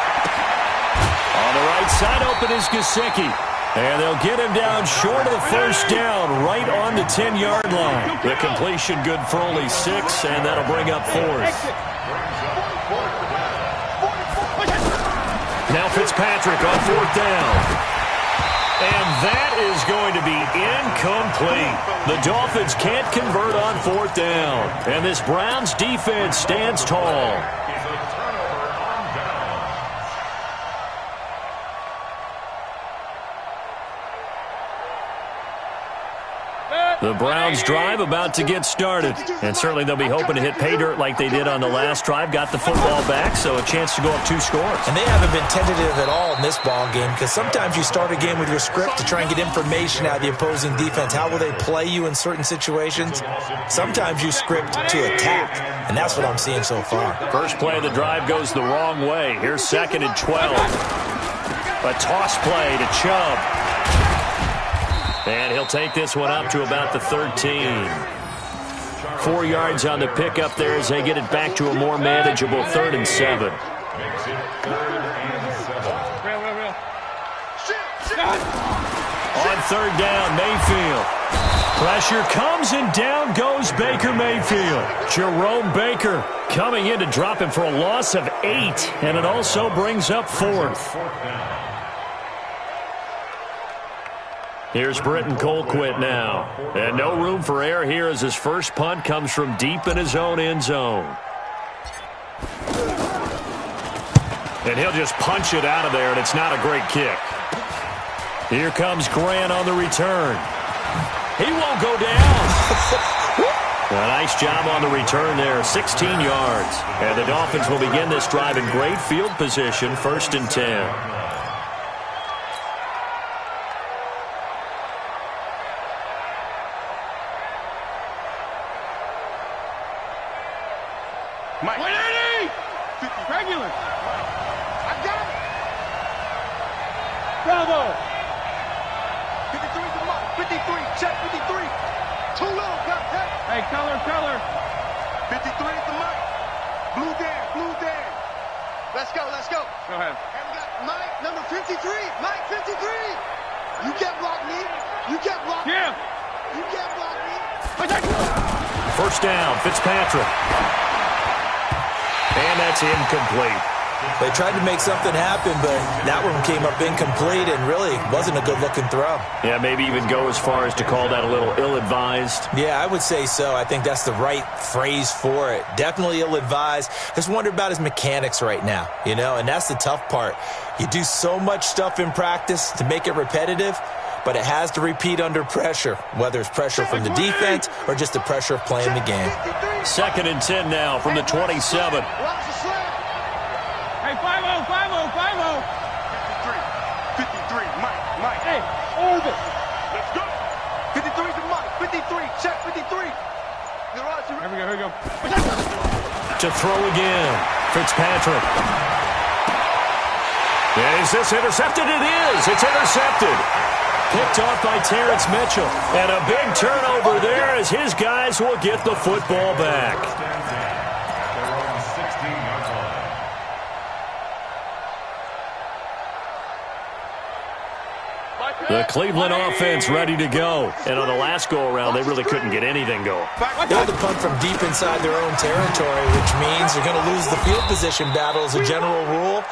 On the right side, open is Gesicki. And they'll get him down short of the first down, right on the 10-yard line. The completion good for only 6, and that'll bring up 4th. Now Fitzpatrick on 4th down. And that is going to be incomplete. The Dolphins can't convert on 4th down. And this Browns defense stands tall. The Browns drive about to get started. And certainly they'll be hoping to hit pay dirt like they did on the last drive. Got the football back, so a chance to go up 2 scores. And they haven't been tentative at all in this ball game, because sometimes you start a game with your script to try and get information out of the opposing defense. How will they play you in certain situations? Sometimes you script to attack, and that's what I'm seeing so far. First play of the drive goes the wrong way. Here's 2nd and 12. A toss play to Chubb. And he'll take this one up to about the 13. 4 yards on the pickup there as they get it back to a more manageable 3rd and 7. On 3rd down, Mayfield. Pressure comes and down goes Baker Mayfield. Jerome Baker coming in to drop him for a loss of 8. And it also brings up 4th. Here's Britton Colquitt now. And no room for error here as his first punt comes from deep in his own end zone. And he'll just punch it out of there, and it's not a great kick. Here comes Grant on the return. He won't go down. A nice job on the return there, 16 yards. And the Dolphins will begin this drive in great field position, 1st and 10. Mike. 180! 50 regular. I got it. Bravo. 53 to Mike. 53. Check 53. Too low. Contact. Hey, color. 53 to Mike. Blue Dan. Let's go. Go ahead. And we got Mike, number 53. Mike, 53. You can't block me. You can't block me. Yeah. You can't block me. First down, Fitzpatrick. And that's incomplete. They tried to make something happen, but that one came up incomplete and really wasn't a good-looking throw. Yeah, maybe even go as far as to call that a little ill-advised. Yeah, I would say so. I think that's the right phrase for it. Definitely ill-advised. Just wonder about his mechanics right now, and that's the tough part. You do so much stuff in practice to make it repetitive, but it has to repeat under pressure, whether it's pressure from the defense or just the pressure of playing the game. 2nd and 10 now from the 27. Hey, 5-0. 53, Mike. Hey, Orbit. Let's go. 53 to Mike. 53, check 53. Here we go. To throw again, Fitzpatrick. Is this intercepted? It is. It's intercepted. Picked off by Terrence Mitchell. And a big turnover there as his guys will get the football back. The Cleveland offense ready to go. And on the last go-around, they really couldn't get anything going. They had to punt from deep inside their own territory, which means they're going to lose the field position battle as a general rule.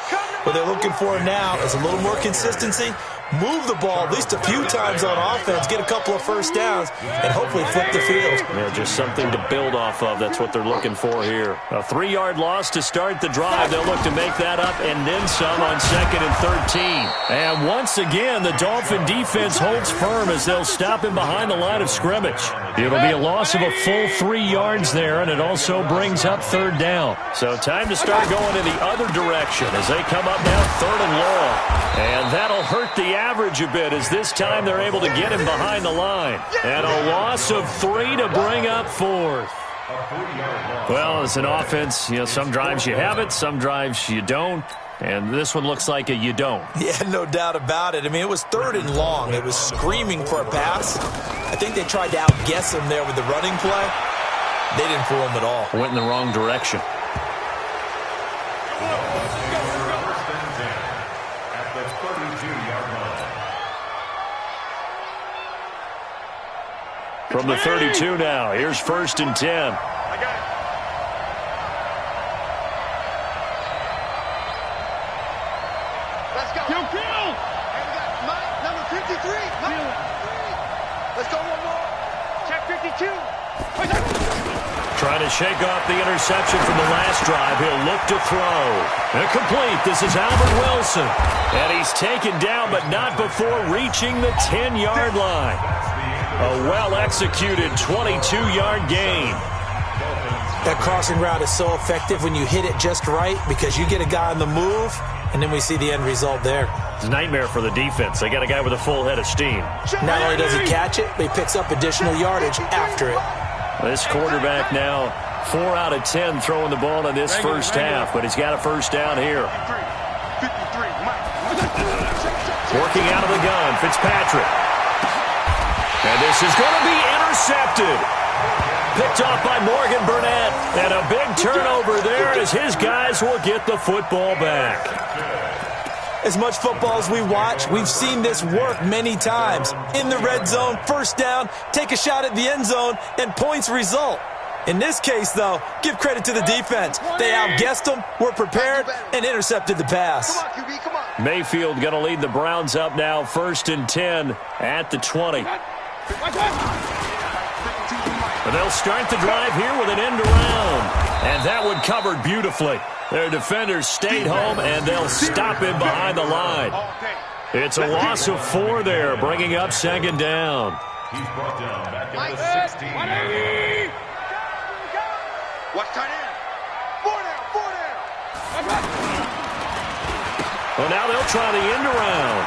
What they're looking for now is a little more consistency, move the ball at least a few times on offense, get a couple of first downs, and hopefully flip the field. Yeah, just something to build off of. That's what they're looking for here. A 3-yard loss to start the drive. They'll look to make that up and then some on 2nd and 13. And once again, the Dolphin defense holds firm as they'll stop him behind the line of scrimmage. It'll be a loss of a full 3 yards there, and it also brings up 3rd down. So time to start going in the other direction as they come up now 3rd and long. And that'll hurt the average a bit as this time they're able to get him behind the line. And a loss of 3 to bring up 4th. Well, as an offense, you know, some drives you have it, some drives you don't. And this one looks like a you don't. Yeah, no doubt about it. I mean, it was 3rd and long. It was screaming for a pass. I think they tried to outguess him there with the running play. They didn't fool him at all. Went in the wrong direction. At the 32-yard line. From the 32 now, here's 1st and 10. I got it. Let's go. Kill. And we got Mike, number 53. Mike. Let's go one more. Check 52. Trying to shake off the interception from the last drive. He'll look to throw. Incomplete. This is Albert Wilson. And he's taken down, but not before reaching the 10-yard line. A well-executed 22-yard gain. That crossing route is so effective when you hit it just right because you get a guy on the move, and then we see the end result there. It's a nightmare for the defense. They got a guy with a full head of steam. Not only does he catch it, but he picks up additional yardage after it. This quarterback now 4 out of 10 throwing the ball in this first half, but he's got a first down here. 53. Mike. Working out of the gun, Fitzpatrick. And this is going to be intercepted. Picked off by Morgan Burnett. And a big turnover there as his guys will get the football back. As much football as we watch, we've seen this work many times. In the red zone, first down, take a shot at the end zone, and points result. In this case, though, give credit to the defense. They outguessed them, were prepared, and intercepted the pass. Come on, QB, come on. Mayfield going to lead the Browns up now, 1st and 10 at the 20. But they'll start the drive here with an end around. And that one covered beautifully. Their defenders stayed home, and they'll stop him behind the line. It's a loss of 4 there, bringing up 2nd down. He's brought down back at the 16. Watch tight end. 4 down. Well, now they'll try the end around.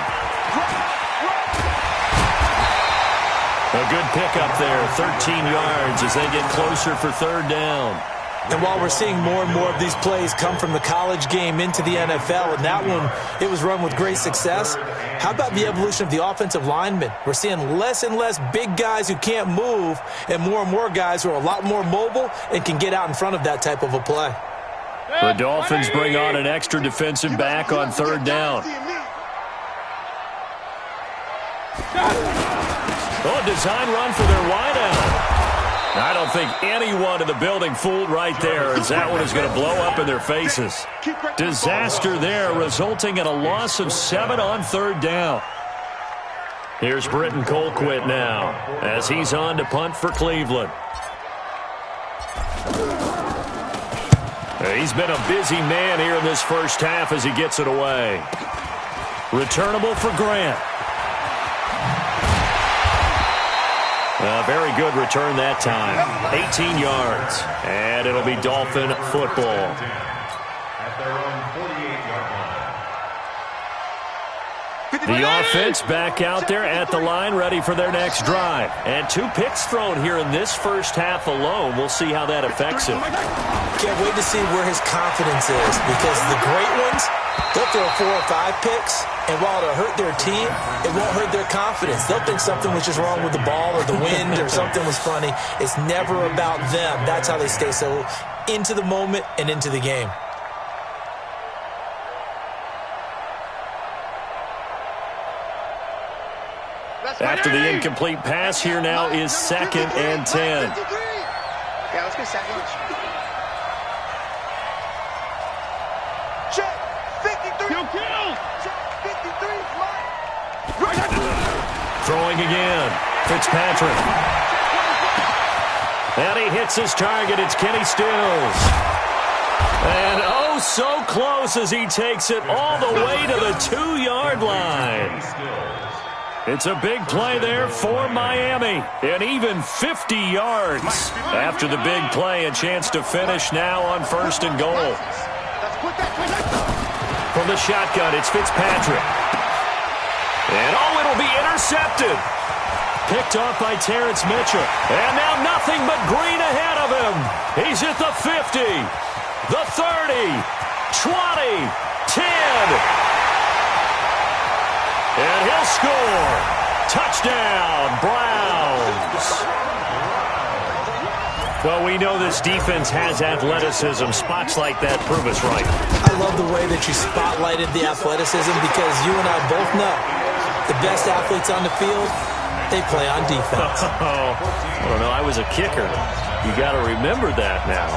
A good pickup there, 13 yards as they get closer for 3rd down. And while we're seeing more and more of these plays come from the college game into the NFL, and that one, it was run with great success, how about the evolution of the offensive linemen? We're seeing less and less big guys who can't move and more guys who are a lot more mobile and can get out in front of that type of a play. The Dolphins bring on an extra defensive back on 3rd down. Oh, design run for their wideout. I don't think anyone in the building fooled right there as that one is going to blow up in their faces. Disaster there, resulting in a loss of 7 on 3rd down. Here's Britton Colquitt now as he's on to punt for Cleveland. He's been a busy man here in this first half as he gets it away. Returnable for Grant. A very good return that time. 18 yards. And it'll be Dolphin football. At their own 48-yard line. The offense back out there at the line, ready for their next drive. And 2 picks thrown here in this first half alone. We'll see how that affects him. Can't wait to see where his confidence is, because the great ones, they'll throw 4 or 5 picks, and while it'll hurt their team, it won't hurt their confidence. They'll think something was just wrong with the ball or the wind or something was funny. It's never about them. That's how they stay so into the moment and into the game. After the incomplete pass, here now is 2nd and 10. Yeah, let's get 2nd. Check 53. Check 53. Mike. Throwing again. Fitzpatrick. And he hits his target. It's Kenny Stills. And oh, so close as he takes it all the way to the 2-yard line. It's a big play there for Miami. And even 50 yards. After the big play, a chance to finish now on 1st and goal. From the shotgun, it's Fitzpatrick. And oh, it'll be intercepted. Picked off by Terrence Mitchell. And now nothing but green ahead of him. He's at the 50, the 30, 20, 10. And he'll score. Touchdown, Browns. Well, we know this defense has athleticism. Spots like that prove us right. I love the way that you spotlighted the athleticism because you and I both know the best athletes on the field, they play on defense. I don't know. I was a kicker. You got to remember that now.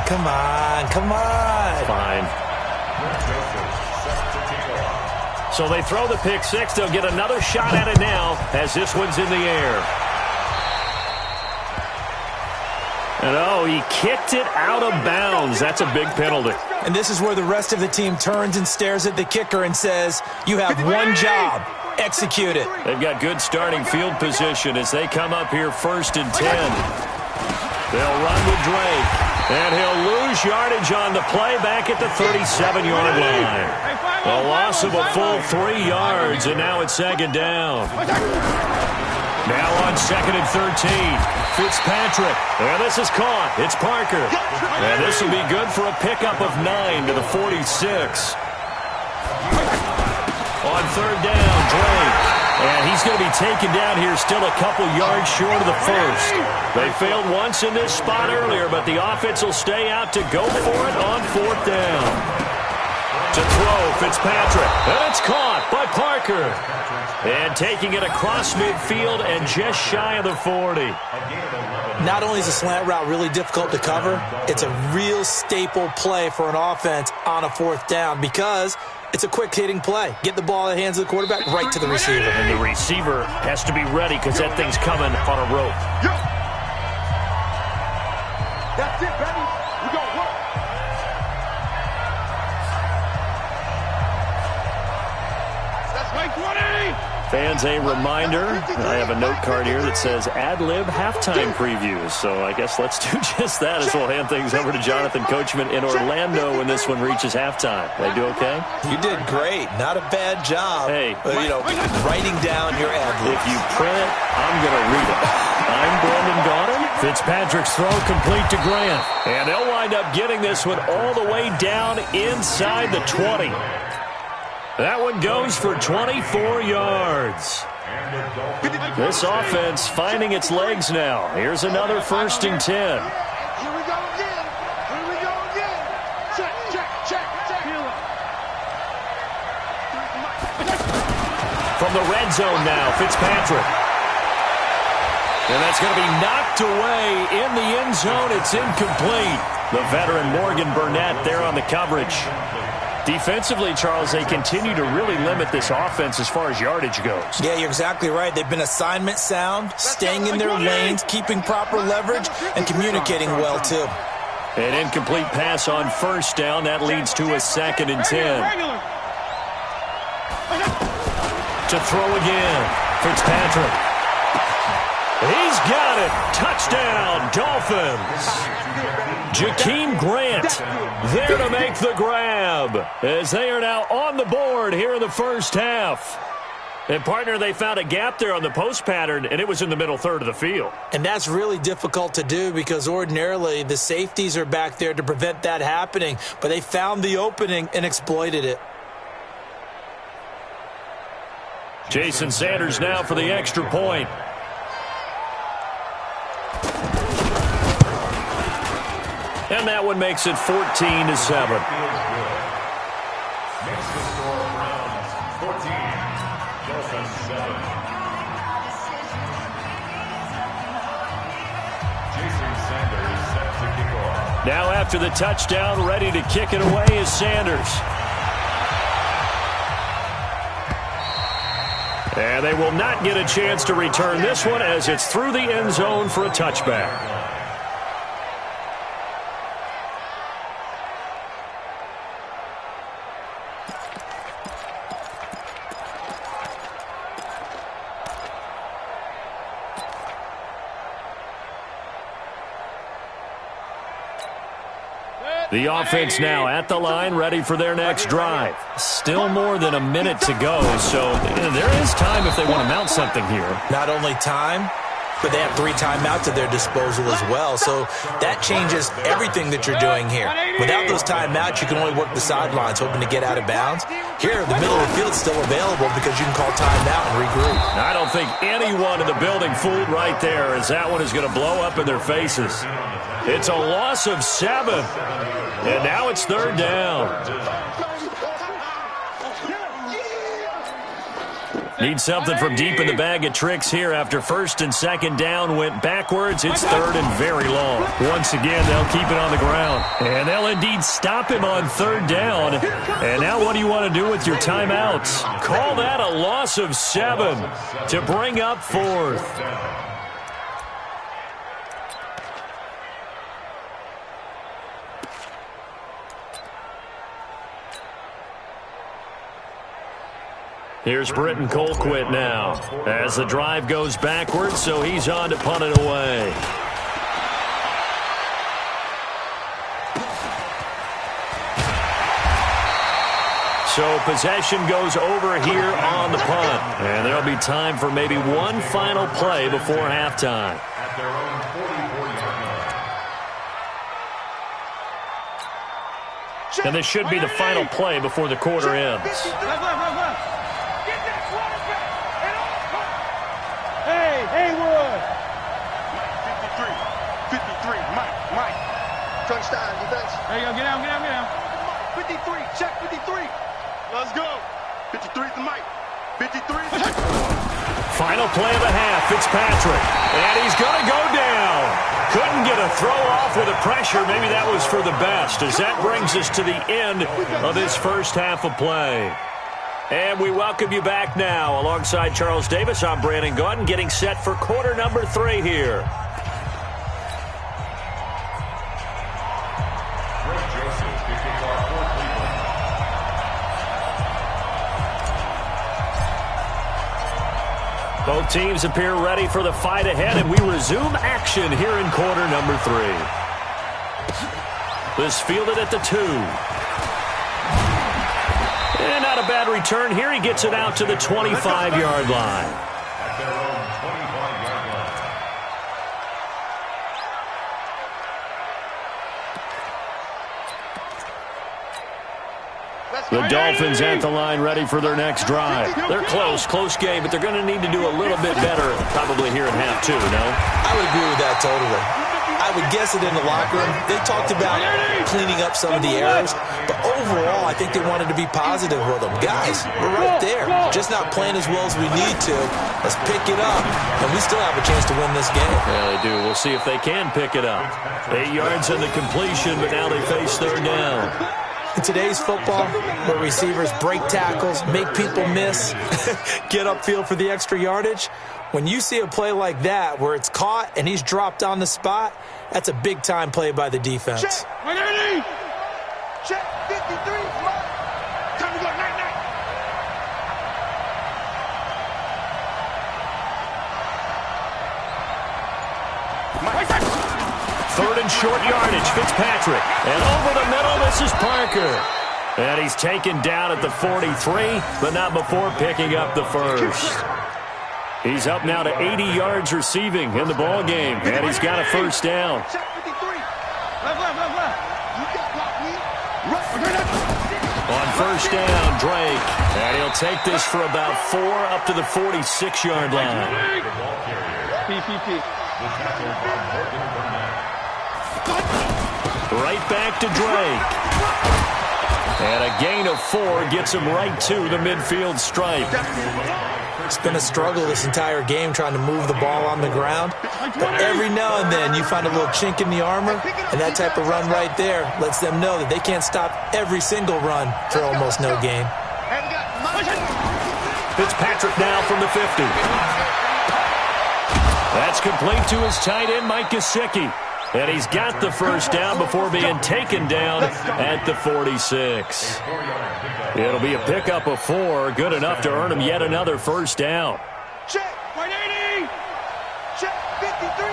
Come on, come on. Fine. So they throw the pick six. They'll get another shot at it now as this one's in the air. And oh, he kicked it out of bounds. That's a big penalty. And this is where the rest of the team turns and stares at the kicker and says, you have one job. Execute it. They've got good starting field position as they come up here 1st and 10. They'll run with Drake. And he'll lose yardage on the play back at the 37-yard line. A loss of a full 3 yards, and now it's 2nd down. Now on 2nd and 13. Fitzpatrick. And this is caught. It's Parker. And this will be good for a pickup of 9 to the 46. On 3rd down, Drake. And he's going to be taken down here still a couple yards short of the 1st. They failed once in this spot earlier, but the offense will stay out to go for it on 4th down. To throw, Fitzpatrick. And it's caught by Parker. And taking it across midfield and just shy of the 40. Not only is a slant route really difficult to cover, it's a real staple play for an offense on a 4th down because it's a quick-hitting play. Get the ball in the hands of the quarterback right to the receiver. And the receiver has to be ready because that thing's coming on a rope. That's it, baby. We gonna work. That's right, 20. Fans, a reminder, I have a note card here that says ad-lib halftime previews. So I guess let's do just that as we'll hand things over to Jonathan Coachman in Orlando when this one reaches halftime. They do okay? You did great. Not a bad job. Hey. Writing down your ad-libs. If you print it, I'm going to read it. I'm Brandon Gaudin. Fitzpatrick's throw complete to Grant. And they'll wind up getting this one all the way down inside the 20. That one goes for 24 yards. This offense finding its legs now. Here's another 1st and 10. Here we go again. Here we go again. Check, check, check, check. From the red zone now, Fitzpatrick. And that's going to be knocked away in the end zone. It's incomplete. The veteran Morgan Burnett there on the coverage. Defensively, Charles, they continue to really limit this offense as far as yardage goes. Yeah, you're exactly right. They've been assignment sound, staying in their lanes, keeping proper leverage, and communicating well, too. An incomplete pass on 1st down. That leads to a 2nd and 10. To throw again. Fitzpatrick. He's got it. Touchdown, Dolphins. Jakeem Grant there to make the grab as they are now on the board here in the 1st half. And, partner, they found a gap there on the post pattern, and it was in the middle 3rd of the field. And that's really difficult to do because ordinarily the safeties are back there to prevent that happening. But they found the opening and exploited it. Jason Sanders now for the extra point. And that one makes it 14-7. Makes the score Browns 14, Dolphins 7. Jason Sanders set to kick off. Now after the touchdown, ready to kick it away is Sanders. And they will not get a chance to return this one as it's through the end zone for a touchback. The offense now at the line, ready for their next drive. Still more than a minute to go, so there is time if they want to mount something here. Not only time, but they have 3 timeouts at their disposal as well, so that changes everything that you're doing here. Without those timeouts, you can only work the sidelines, hoping to get out of bounds. Here, the middle of the field's still available because you can call timeout and regroup. I don't think anyone in the building fooled right there, as that one is going to blow up in their faces. It's a loss of 7. And now it's 3rd down. Need something from deep in the bag of tricks here after 1st and 2nd down went backwards. It's 3rd and very long. Once again, they'll keep it on the ground. And they'll indeed stop him on 3rd down. And now what do you want to do with your timeouts? Call that a loss of 7 to bring up 4th. Here's Britton Colquitt now as the drive goes backwards, so he's on to punt it away. So possession goes over here on the punt, and there'll be time for maybe one final play before halftime. At their own 44-yard line. And this should be the final play before the quarter ends. Touchdown, defense. There you go. Get down. 53. Check 53. Let's go. 53 is the mic. 53. Final play of the half. Fitzpatrick. And he's going to go down. Couldn't get a throw off with the pressure. Maybe that was for the best, as that brings us to the end of this first half of play. And we welcome you back now. Alongside Charles Davis, I'm Brandon Gaudin, getting set for quarter number 3 here. Both teams appear ready for the fight ahead, and we resume action here in quarter number 3. This fielded at the 2. And not a bad return here. He gets it out to the 25-yard line. At their own 25-yard line. The Dolphins at the line, ready for their next drive. They're close game, but they're going to need to do a little bit better probably here in half 2, no? I would agree with that totally. I would guess it in the locker room. They talked about cleaning up some of the errors, but overall, I think they wanted to be positive with them. Guys, we're right there. Just not playing as well as we need to. Let's pick it up, and we still have a chance to win this game. Yeah, they do. We'll see if they can pick it up. 8 yards in the completion, but now they face 3rd down. In today's football, where receivers break tackles, make people miss, get upfield for the extra yardage, when you see a play like that where it's caught and he's dropped on the spot, that's a big-time play by the defense. Check 53. Time to go. Night. 3rd and short yardage, Fitzpatrick. And over the middle, this is Parker. And he's taken down at the 43, but not before picking up the first. He's up now to 80 yards receiving in the ball game, and he's got a 1st down. Check 53. Left. You got blocked me. On 1st down, Drake. And he'll take this for about 4 up to the 46-yard line. PPP. Right back to Drake. And a gain of 4 gets him right to the midfield stripe. It's been a struggle this entire game trying to move the ball on the ground. But every now and then you find a little chink in the armor, and that type of run right there lets them know that they can't stop every single run for almost no gain. Fitzpatrick now from the 50. That's complete to his tight end, Mike Gesicki. And he's got the first down before being taken down at the 46. It'll be a pickup of 4, good enough to earn him yet another first down. Check. 180. Check. 53.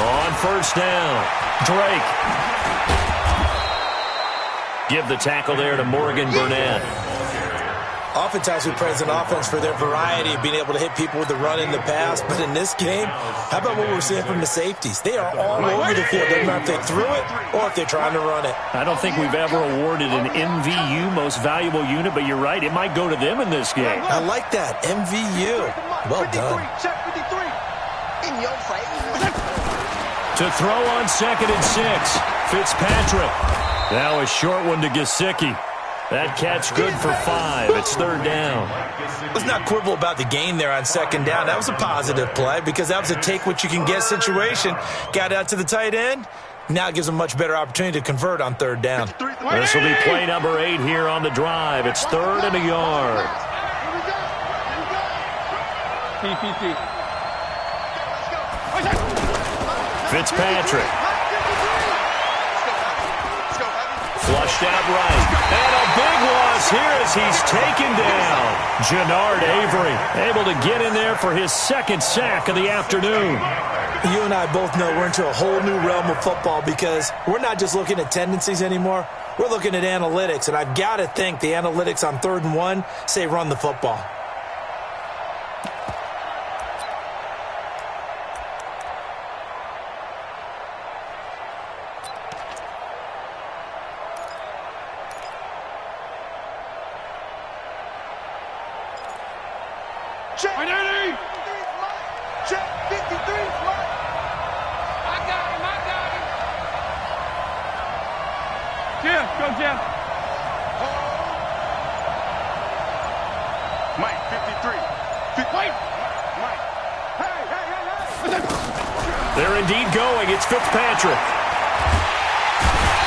On first down, Drake. Give the tackle there to Morgan Burnett. Oftentimes we praise an offense for their variety of being able to hit people with the run and the pass. But in this game, how about what we're seeing from the safeties? They are all over the field. Doesn't matter if they threw it or if they're trying to run it. I don't think we've ever awarded an MVU, most valuable unit, but you're right. It might go to them in this game. I like that. MVU. Well done. Check 53. In your face. To throw on 2nd and 6, Fitzpatrick. Now a short one to Gesicki. That catch good for 5. It's 3rd down. Let's not quibble about the gain there on 2nd down. That was a positive play because that was a take-what-you-can-get situation. Got out to the tight end. Now it gives them a much better opportunity to convert on 3rd down. This will be play number 8 here on the drive. It's 3rd and a yard. Fitzpatrick. Flushed out right. And a big loss here as he's taken down. Jannard Avery able to get in there for his 2nd sack of the afternoon. You and I both know we're into a whole new realm of football because we're not just looking at tendencies anymore. We're looking at analytics, and I've got to think the analytics on 3rd and 1 say run the football. Check. 180. Check. 53. I got him. Jeff, go Jeff. Mike, 53. Mike. Hey. They're indeed going. It's Fitzpatrick.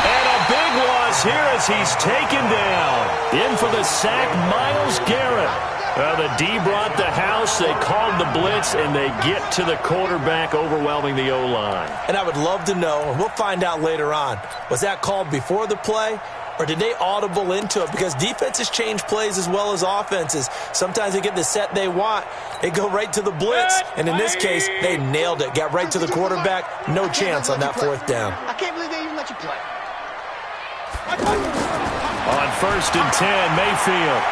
And a big loss here as he's taken down. In for the sack, Myles Garrett. The D brought the house, they called the blitz, and they get to the quarterback, overwhelming the O-line. And I would love to know, and we'll find out later on, was that called before the play, or did they audible into it? Because defenses change plays as well as offenses. Sometimes they get the set they want. They go right to the blitz, and in this case, they nailed it. Got right to the quarterback. No chance on that 4th down. I can't believe they even let you play. On 1st and 10, Mayfield.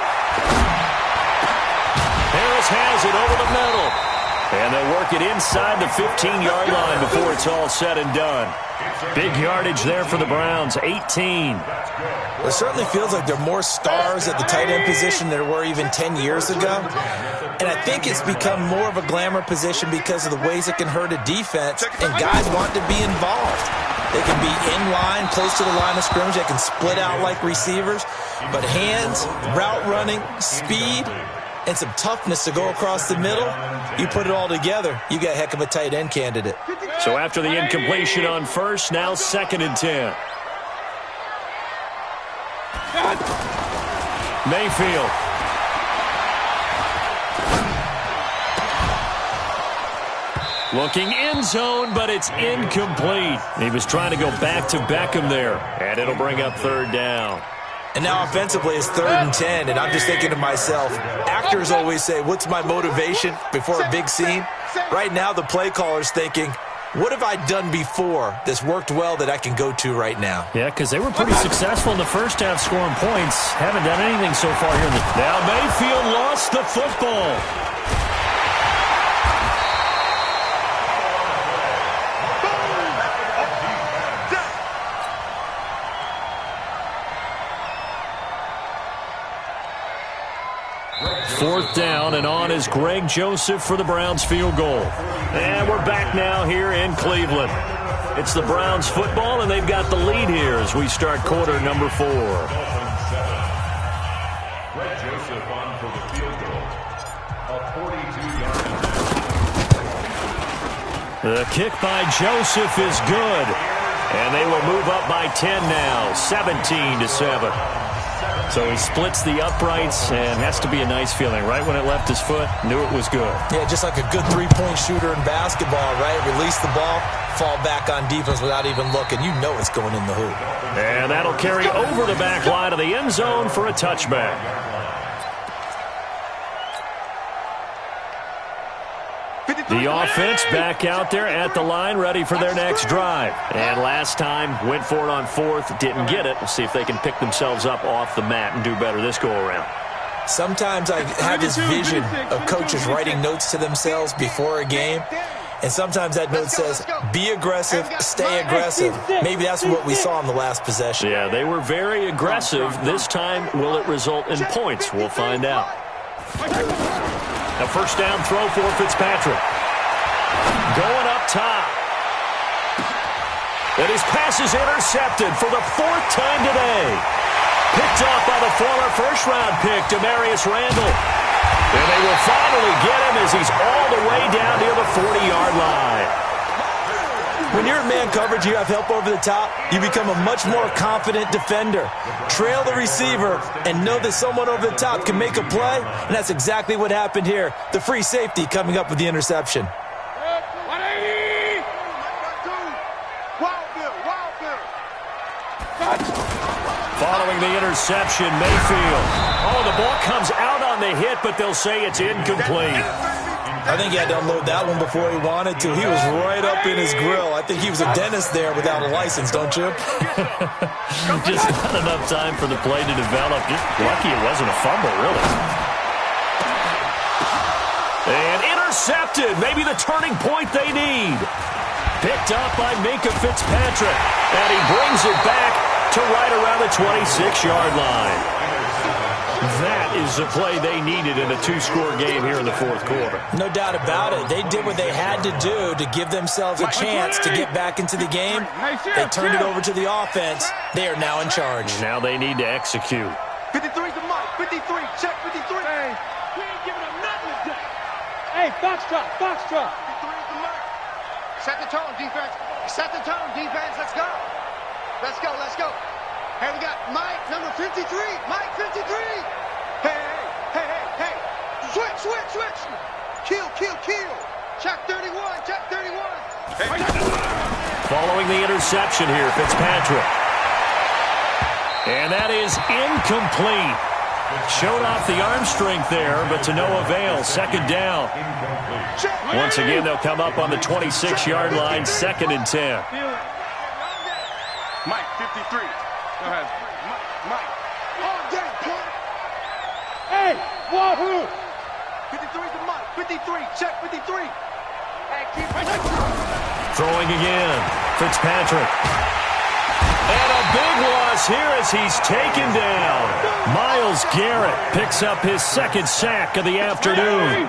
Harris has it over the middle. And they'll work it inside the 15-yard line before it's all said and done. Big yardage there for the Browns, 18. It certainly feels like there are more stars at the tight end position than there were even 10 years ago. And I think it's become more of a glamour position because of the ways it can hurt a defense, and guys want to be involved. They can be in line, close to the line of scrimmage. They can split out like receivers. But hands, route running, speed, and some toughness to go across the middle, you put it all together, you got a heck of a tight end candidate. So after the incompletion on 1st, now 2nd and 10. Mayfield. Looking end zone, but it's incomplete. He was trying to go back to Beckham there, and it'll bring up 3rd down. And now offensively it's 3rd and 10, and I'm just thinking to myself, actors always say, what's my motivation before a big scene? Right now the play caller's thinking, what have I done before that's worked well that I can go to right now? Yeah, because they were pretty successful in the first half scoring points. Haven't done anything so far here in the... Now Mayfield lost the football. Fourth down, and on is Greg Joseph for the Browns field goal. And we're back now here in Cleveland. It's the Browns football, and they've got the lead here as we start quarter number 4. Greg Joseph on for the field goal. A 42-yard. The kick by Joseph is good. And they will move up by 10 now, 17-7. So he splits the uprights, and has to be a nice feeling. Right when it left his foot, knew it was good. Yeah, just like a good three-point shooter in basketball, right? Release the ball, fall back on defense without even looking. You know it's going in the hoop. And that'll carry over the back line of the end zone for a touchback. The offense back out there at the line, ready for their next drive. And last time, went for it on fourth, didn't get it. We'll see if they can pick themselves up off the mat and do better this go-around. Sometimes I have this vision of coaches writing notes to themselves before a game, and sometimes that note says, be aggressive, stay aggressive. Maybe that's what we saw in the last possession. Yeah, they were very aggressive. This time, will it result in points? We'll find out. A first down throw for Fitzpatrick. Going up top. And his pass is intercepted for the fourth time today. Picked off by the former first-round pick, Demarius Randall. And they will finally get him as he's all the way down near the 40-yard line. When you're in man coverage, you have help over the top, you become a much more confident defender. Trail the receiver and know that someone over the top can make a play, and that's exactly what happened here. The free safety coming up with the interception. Following the interception, Mayfield. Oh, the ball comes out on the hit, but they'll say it's incomplete. I think he had to unload that one before he wanted to. He was right up in his grill. I think he was a dentist there without a license, don't you? Just not enough time for the play to develop. Just lucky it wasn't a fumble, really. And intercepted. Maybe the turning point they need. Picked up by Minkah Fitzpatrick. And he brings it back to right around the 26-yard line. That is the play they needed in a two-score game here in the fourth quarter. No doubt about it. They did what they had to do to give themselves a chance to get back into the game. They turned it over to the offense. They are now in charge. Now they need to execute. 53's the mark. 53. Check 53. Hey, we ain't giving them nothing today. Hey, foxtrot, foxtrot. 53's the mark. Set the tone, defense. Set the tone, defense. Let's go. Let's go, let's go. Hey, we got Mike, number 53. Mike, 53. Hey, hey, hey, hey. Switch, switch, switch. Kill, kill, kill. Check 31, check 31. Hey. Following the interception here, Fitzpatrick. And that is incomplete. Showed off the arm strength there, but to no avail. Second down. Once again, they'll come up on the 26-yard line, 2nd and 10. Mike, 53. Go ahead. Mike. All day, point. Hey, wahoo. 53's the Mike. 53. Check 53. Hey, keep Throwing again. Fitzpatrick. And a big loss here as he's taken down. Myles Garrett picks up his second sack of the afternoon.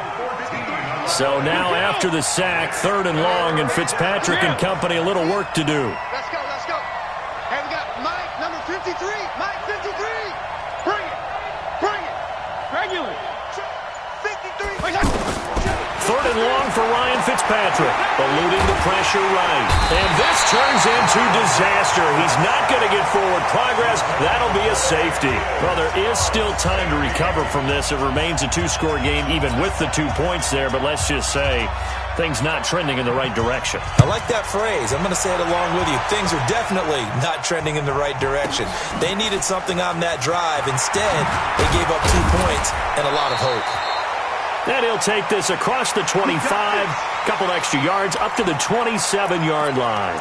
So now after the sack, 3rd and long, and Fitzpatrick and company a little work to do. Let's go, let's go. Hey, we got Mike, number 53. Mike, 53. Bring it. Bring it. Regular. 53. 3rd and long for Ryan Fitzpatrick. Eluding the pressure right. And this turns into disaster. He's not going to get forward progress. That'll be a safety. Well, there is still time to recover from this. It remains a two-score game even with the 2 points there. But let's just say things not trending in the right direction. I like that phrase. I'm going to say it along with you. Things are definitely not trending in the right direction. They needed something on that drive. Instead, they gave up 2 points and a lot of hope. And he'll take this across the 25, couple extra yards, up to the 27-yard line.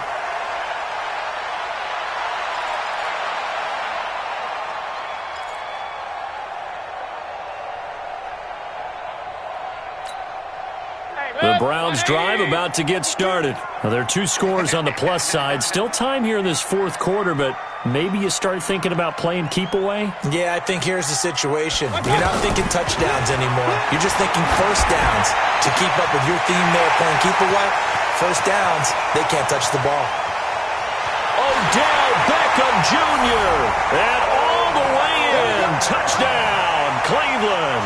The Browns drive about to get started. Now, there are 2 scores on the plus side. Still time here in this fourth quarter, but maybe you start thinking about playing keep away? Yeah, I think here's the situation. You're not thinking touchdowns anymore. You're just thinking first downs. To keep up with your theme there playing keep away, first downs, they can't touch the ball. Odell Beckham Jr. And all the way in. Touchdown, Cleveland.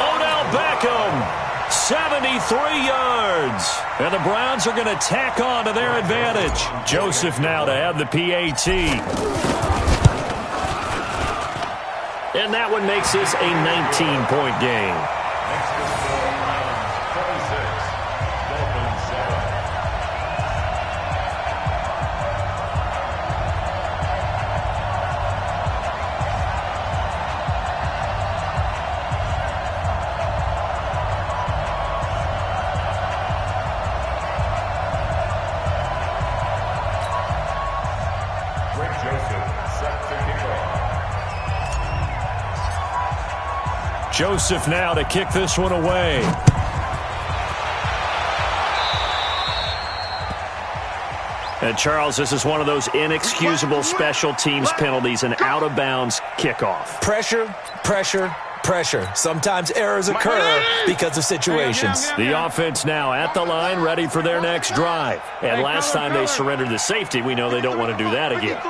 Odell Beckham. 73 yards. And the Browns are going to tack on to their advantage. Joseph now to have the PAT. And that one makes this a 19-point game. Next is the Lions 26, Dolphins 7. Joseph now to kick this one away. And Charles, this is one of those inexcusable special teams penalties, an out-of-bounds kickoff. Pressure, pressure, pressure. Sometimes errors occur because of situations. The offense now at the line, ready for their next drive. And last time they surrendered the safety, we know they don't want to do that again.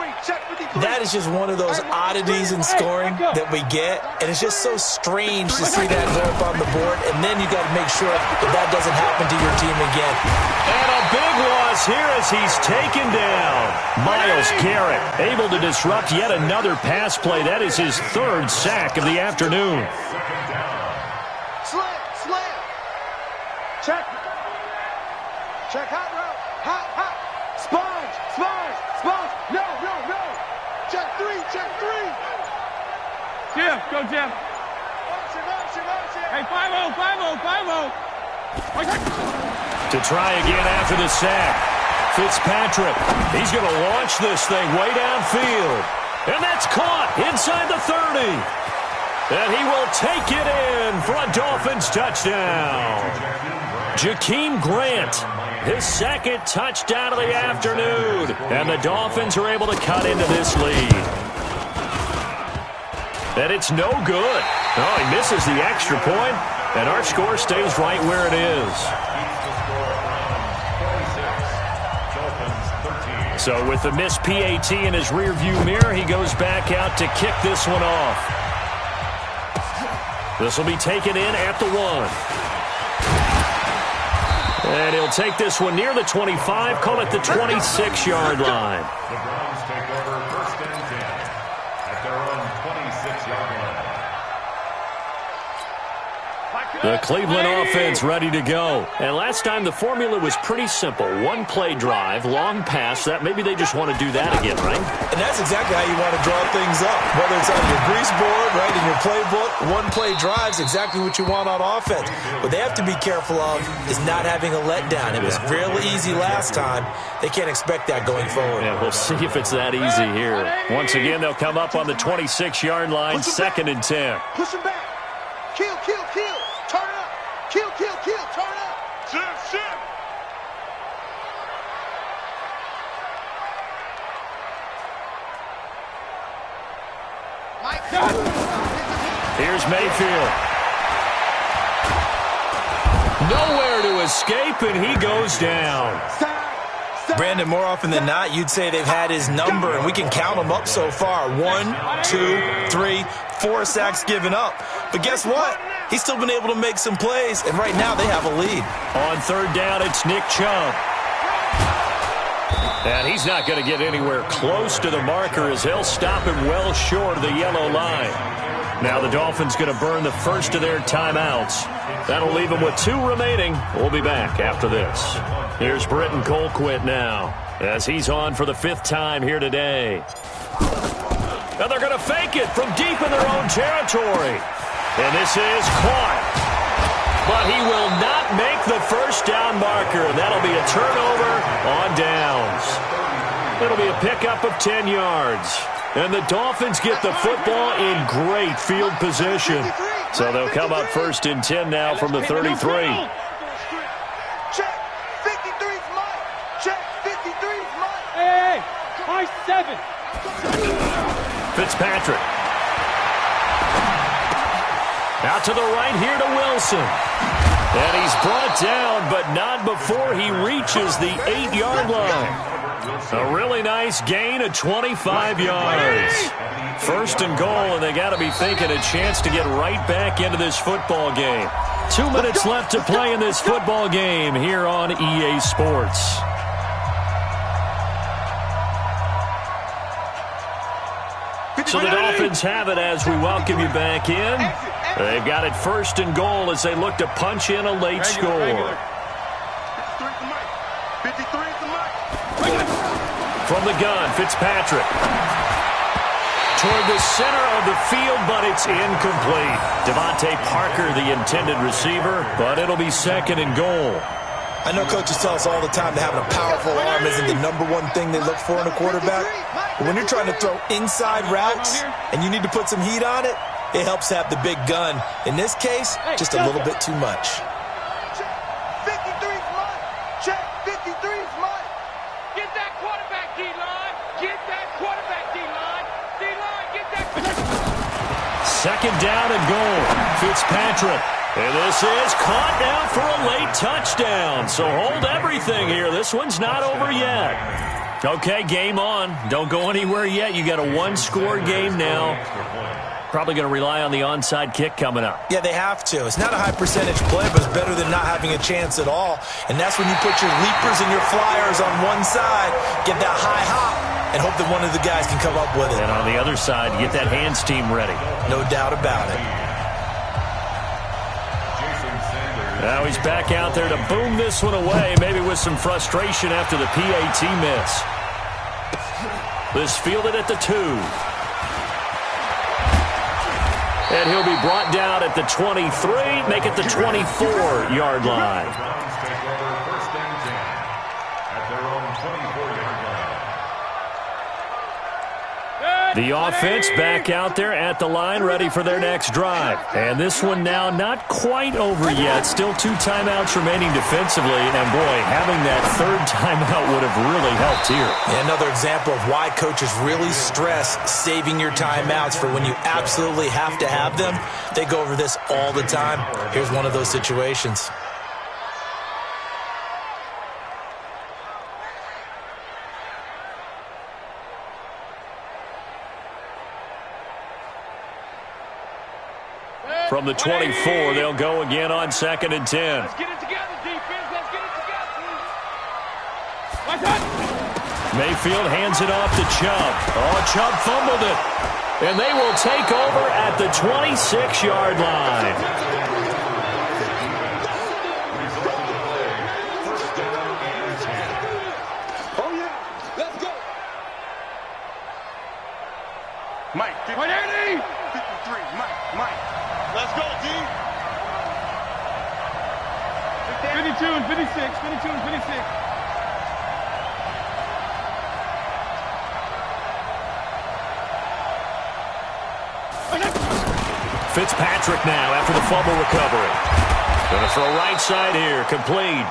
That is just one of those oddities in scoring that we get, and it's just so strange to see that go up on the board, and then you got to make sure that doesn't happen to your team again. And a big loss here as he's taken down. Myles Garrett able to disrupt yet another pass play. That is his third sack of the afternoon. Slam. Check. Check hot route. Hot. Sponge. No. Check three. Jeff, go Jeff. Motion. Hey, 5-0. To try again after the sack. Fitzpatrick, he's going to launch this thing way downfield. And that's caught inside the 30. And he will take it in for a Dolphins touchdown. Jakeem Grant, his second touchdown of the afternoon. And the Dolphins are able to cut into this lead. And it's no good. Oh, he misses the extra point, and our score stays right where it is. So with the missed PAT in his rearview mirror, he goes back out to kick this one off. This will be taken in at the 1. And he'll take this one near the 25, call it the 26-yard line. The Browns take over 1st and 10 at their own 26-yard line. The Cleveland offense ready to go. And last time the formula was pretty simple. One play drive, long pass. That maybe they just want to do that again, right? And that's exactly how you want to draw things up. Whether it's on your grease board, right, in your playbook, one play drive's exactly what you want on offense. What they have to be careful of is not having a letdown. It was real easy last time. They can't expect that going forward. Yeah, we'll see if it's that easy here. Once again, they'll come up on the 26-yard line, 2nd and 10. Push him back. Kill. Turn up. Kill. Turn up. Shift. Here's Mayfield. Nowhere to escape, and he goes down. Brandon, more often than not, you'd say they've had his number, and we can count them up so far. 1, 2, 3, 4 sacks given up. But guess what? He's still been able to make some plays, and right now they have a lead. On 3rd down, it's Nick Chubb. And he's not going to get anywhere close to the marker as he'll stop him well short of the yellow line. Now the Dolphins going to burn the first of their timeouts. That'll leave them with 2 remaining. We'll be back after this. Here's Britton Colquitt now as he's on for the 5th time here today. And they're going to fake it from deep in their own territory. And this is caught. But he will not make the first down marker. That'll be a turnover on downs. It'll be a pickup of 10 yards. And the Dolphins get the football in great field position. So they'll come up 1st and 10 now from the 33. Check. 53's mine. Check. 53's mine. Hey, my 7. Fitzpatrick. Out to the right here to Wilson. And he's brought down, but not before he reaches the 8-yard line. A really nice gain of 25 yards. 1st and goal, and they got to be thinking a chance to get right back into this football game. 2 minutes left to play in this football game here on EA Sports. So the Dolphins have it as we welcome you back in. They've got it 1st and goal as they look to punch in a late score. 53 is the mark. From the gun, Fitzpatrick. Toward the center of the field, but it's incomplete. Devontae Parker, the intended receiver, but it'll be 2nd and goal. I know coaches tell us all the time that having a powerful arm isn't the #1 thing they look for in a quarterback. But when you're trying to throw inside routes and you need to put some heat on it, it helps to have the big gun. In this case, just a little bit too much. Check. 53's mine. Check. 53's mine. Get that quarterback, D-line. Get that quarterback, D-line. D-line, get that. 2nd down and goal. Fitzpatrick. And this is caught now for a late touchdown. So hold everything here. This one's not over yet. Okay, game on. Don't go anywhere yet. You got a 1-score game now. Probably going to rely on the onside kick coming up. Yeah, they have to. It's not a high percentage play, but it's better than not having a chance at all. And that's when you put your leapers and your flyers on one side, get that high hop, and hope that one of the guys can come up with it. And on the other side, get that hands team ready. No doubt about it. Now he's back out there to boom this one away, maybe with some frustration after the PAT miss. This fielded at the 2. And he'll be brought down at the 23, make it the 24-yard line. The offense back out there at the line, ready for their next drive. And this one now not quite over yet. Still 2 timeouts remaining defensively. And, boy, having that 3rd timeout would have really helped here. Yeah, another example of why coaches really stress saving your timeouts for when you absolutely have to have them. They go over this all the time. Here's one of those situations. From the 24, they'll go again on 2nd and 10. Let's get it together, defense. Let's get it together. Mayfield hands it off to Chubb. Oh, Chubb fumbled it. And they will take over at the 26-yard line. Oh, yeah. Let's go. Mike. 180. 53. Mike. Let's go, D. 52 and 56. 52 and 56. Fitzpatrick now after the fumble recovery. Going to throw right side here, complete.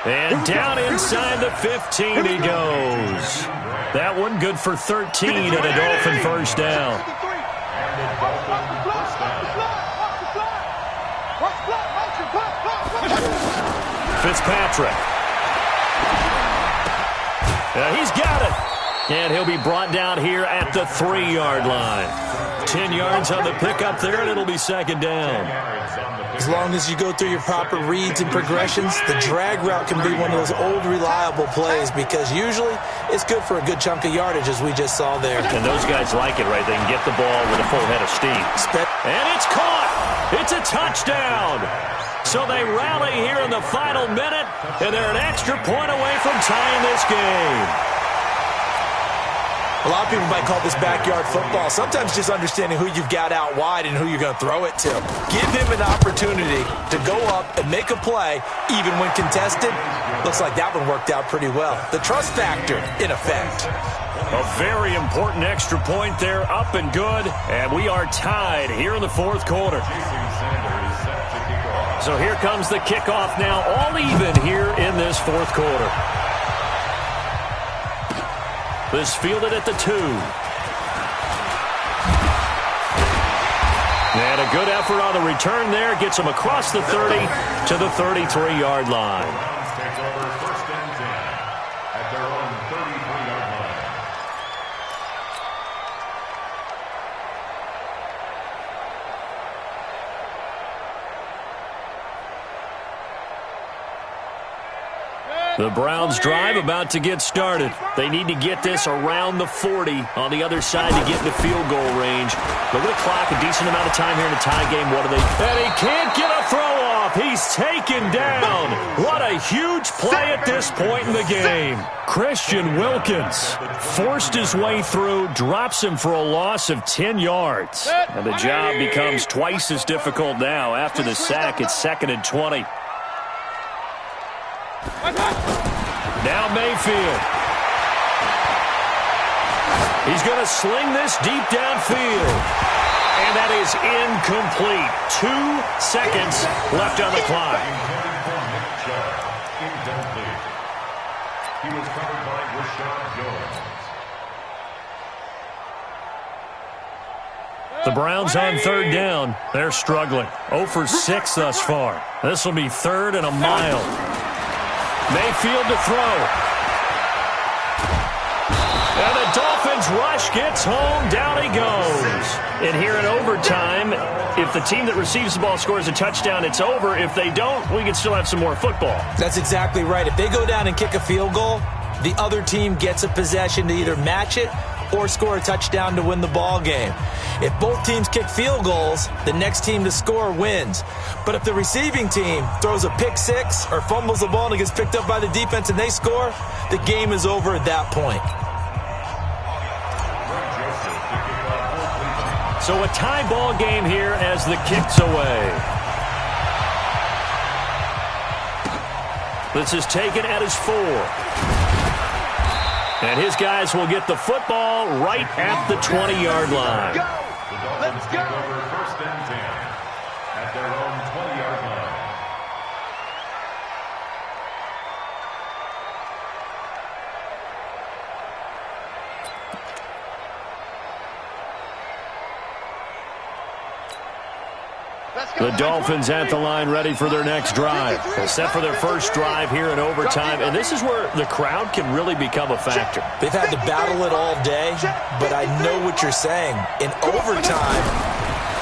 And down inside the 15 he goes. That one good for 13 and a Dolphin 1st down. Fitzpatrick. He's got it. And he'll be brought down here at the 3-yard line. 10 yards on the pickup there, and it'll be 2nd down. As long as you go through your proper reads and progressions, the drag route can be one of those old reliable plays because usually it's good for a good chunk of yardage, as we just saw there. And those guys like it, right? They can get the ball with a full head of steam. And it's caught. It's a touchdown. So they rally here in the final minute, and they're an extra point away from tying this game. A lot of people might call this backyard football. Sometimes just understanding who you've got out wide and who you're going to throw it to. Give him an opportunity to go up and make a play, even when contested. Looks like that one worked out pretty well. The trust factor, in effect. A very important extra point there, up and good. And we are tied here in the 4th quarter. So here comes the kickoff now, all even here in this 4th quarter. This fielded at the 2. And a good effort on the return there. Gets him across the 30 to the 33-yard line. Takes over 1st and 10 at their own 33-yard line. The Browns drive about to get started. They need to get this around the 40 on the other side to get into field goal range. Look at the clock, a decent amount of time here in a tie game. What are they? And he can't get a throw off. He's taken down. What a huge play at this point in the game. Christian Wilkins forced his way through, drops him for a loss of 10 yards. And the job becomes twice as difficult now. After the sack, it's 2nd and 20. Now Mayfield. He's going to sling this deep downfield. And that is incomplete. 2 seconds left on the clock. Incomplete. He was covered by Rashad Jones. The Browns on 3rd down. They're struggling. 0 for 6 thus far. This will be 3rd and a mile. Mayfield to throw. And the Dolphins rush gets home. Down he goes. And here in overtime, if the team that receives the ball scores a touchdown, it's over. If they don't, we can still have some more football. That's exactly right. If they go down and kick a field goal, the other team gets a possession to either match it or score a touchdown to win the ball game. If both teams kick field goals, the next team to score wins. But if the receiving team throws a pick six or fumbles the ball and it gets picked up by the defense and they score, the game is over at that point. So a tie ball game here as the kick's away. This is taken at his 4. And his guys will get the football right at the 20-yard line. Let's go. Over 1st and 10 at their own 20-yard line. The Dolphins at the line ready for their next drive. They're set for their first drive here in overtime, and this is where the crowd can really become a factor. They've had to battle it all day, but I know what you're saying. In overtime,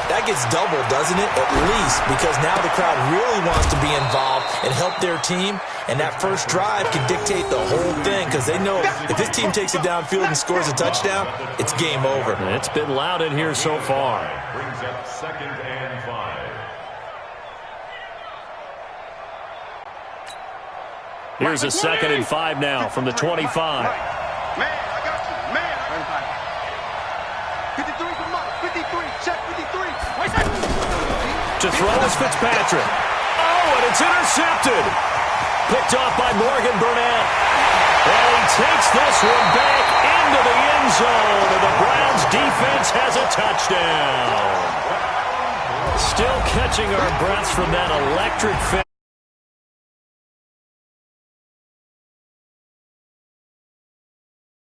that gets doubled, doesn't it? At least, because now the crowd really wants to be involved and help their team, and that first drive can dictate the whole thing because they know if this team takes it downfield and scores a touchdown, it's game over. And it's been loud in here so far. Brings up 2nd and 5. Here's a 2nd and 5 now from the 25. Man, I got you. Man, 53 for Mike. 53. Check 53. To throw is Fitzpatrick. Oh, and it's intercepted. Picked off by Morgan Burnett. And he takes this one back into the end zone. And the Browns defense has a touchdown. Still catching our breaths from that electric finish.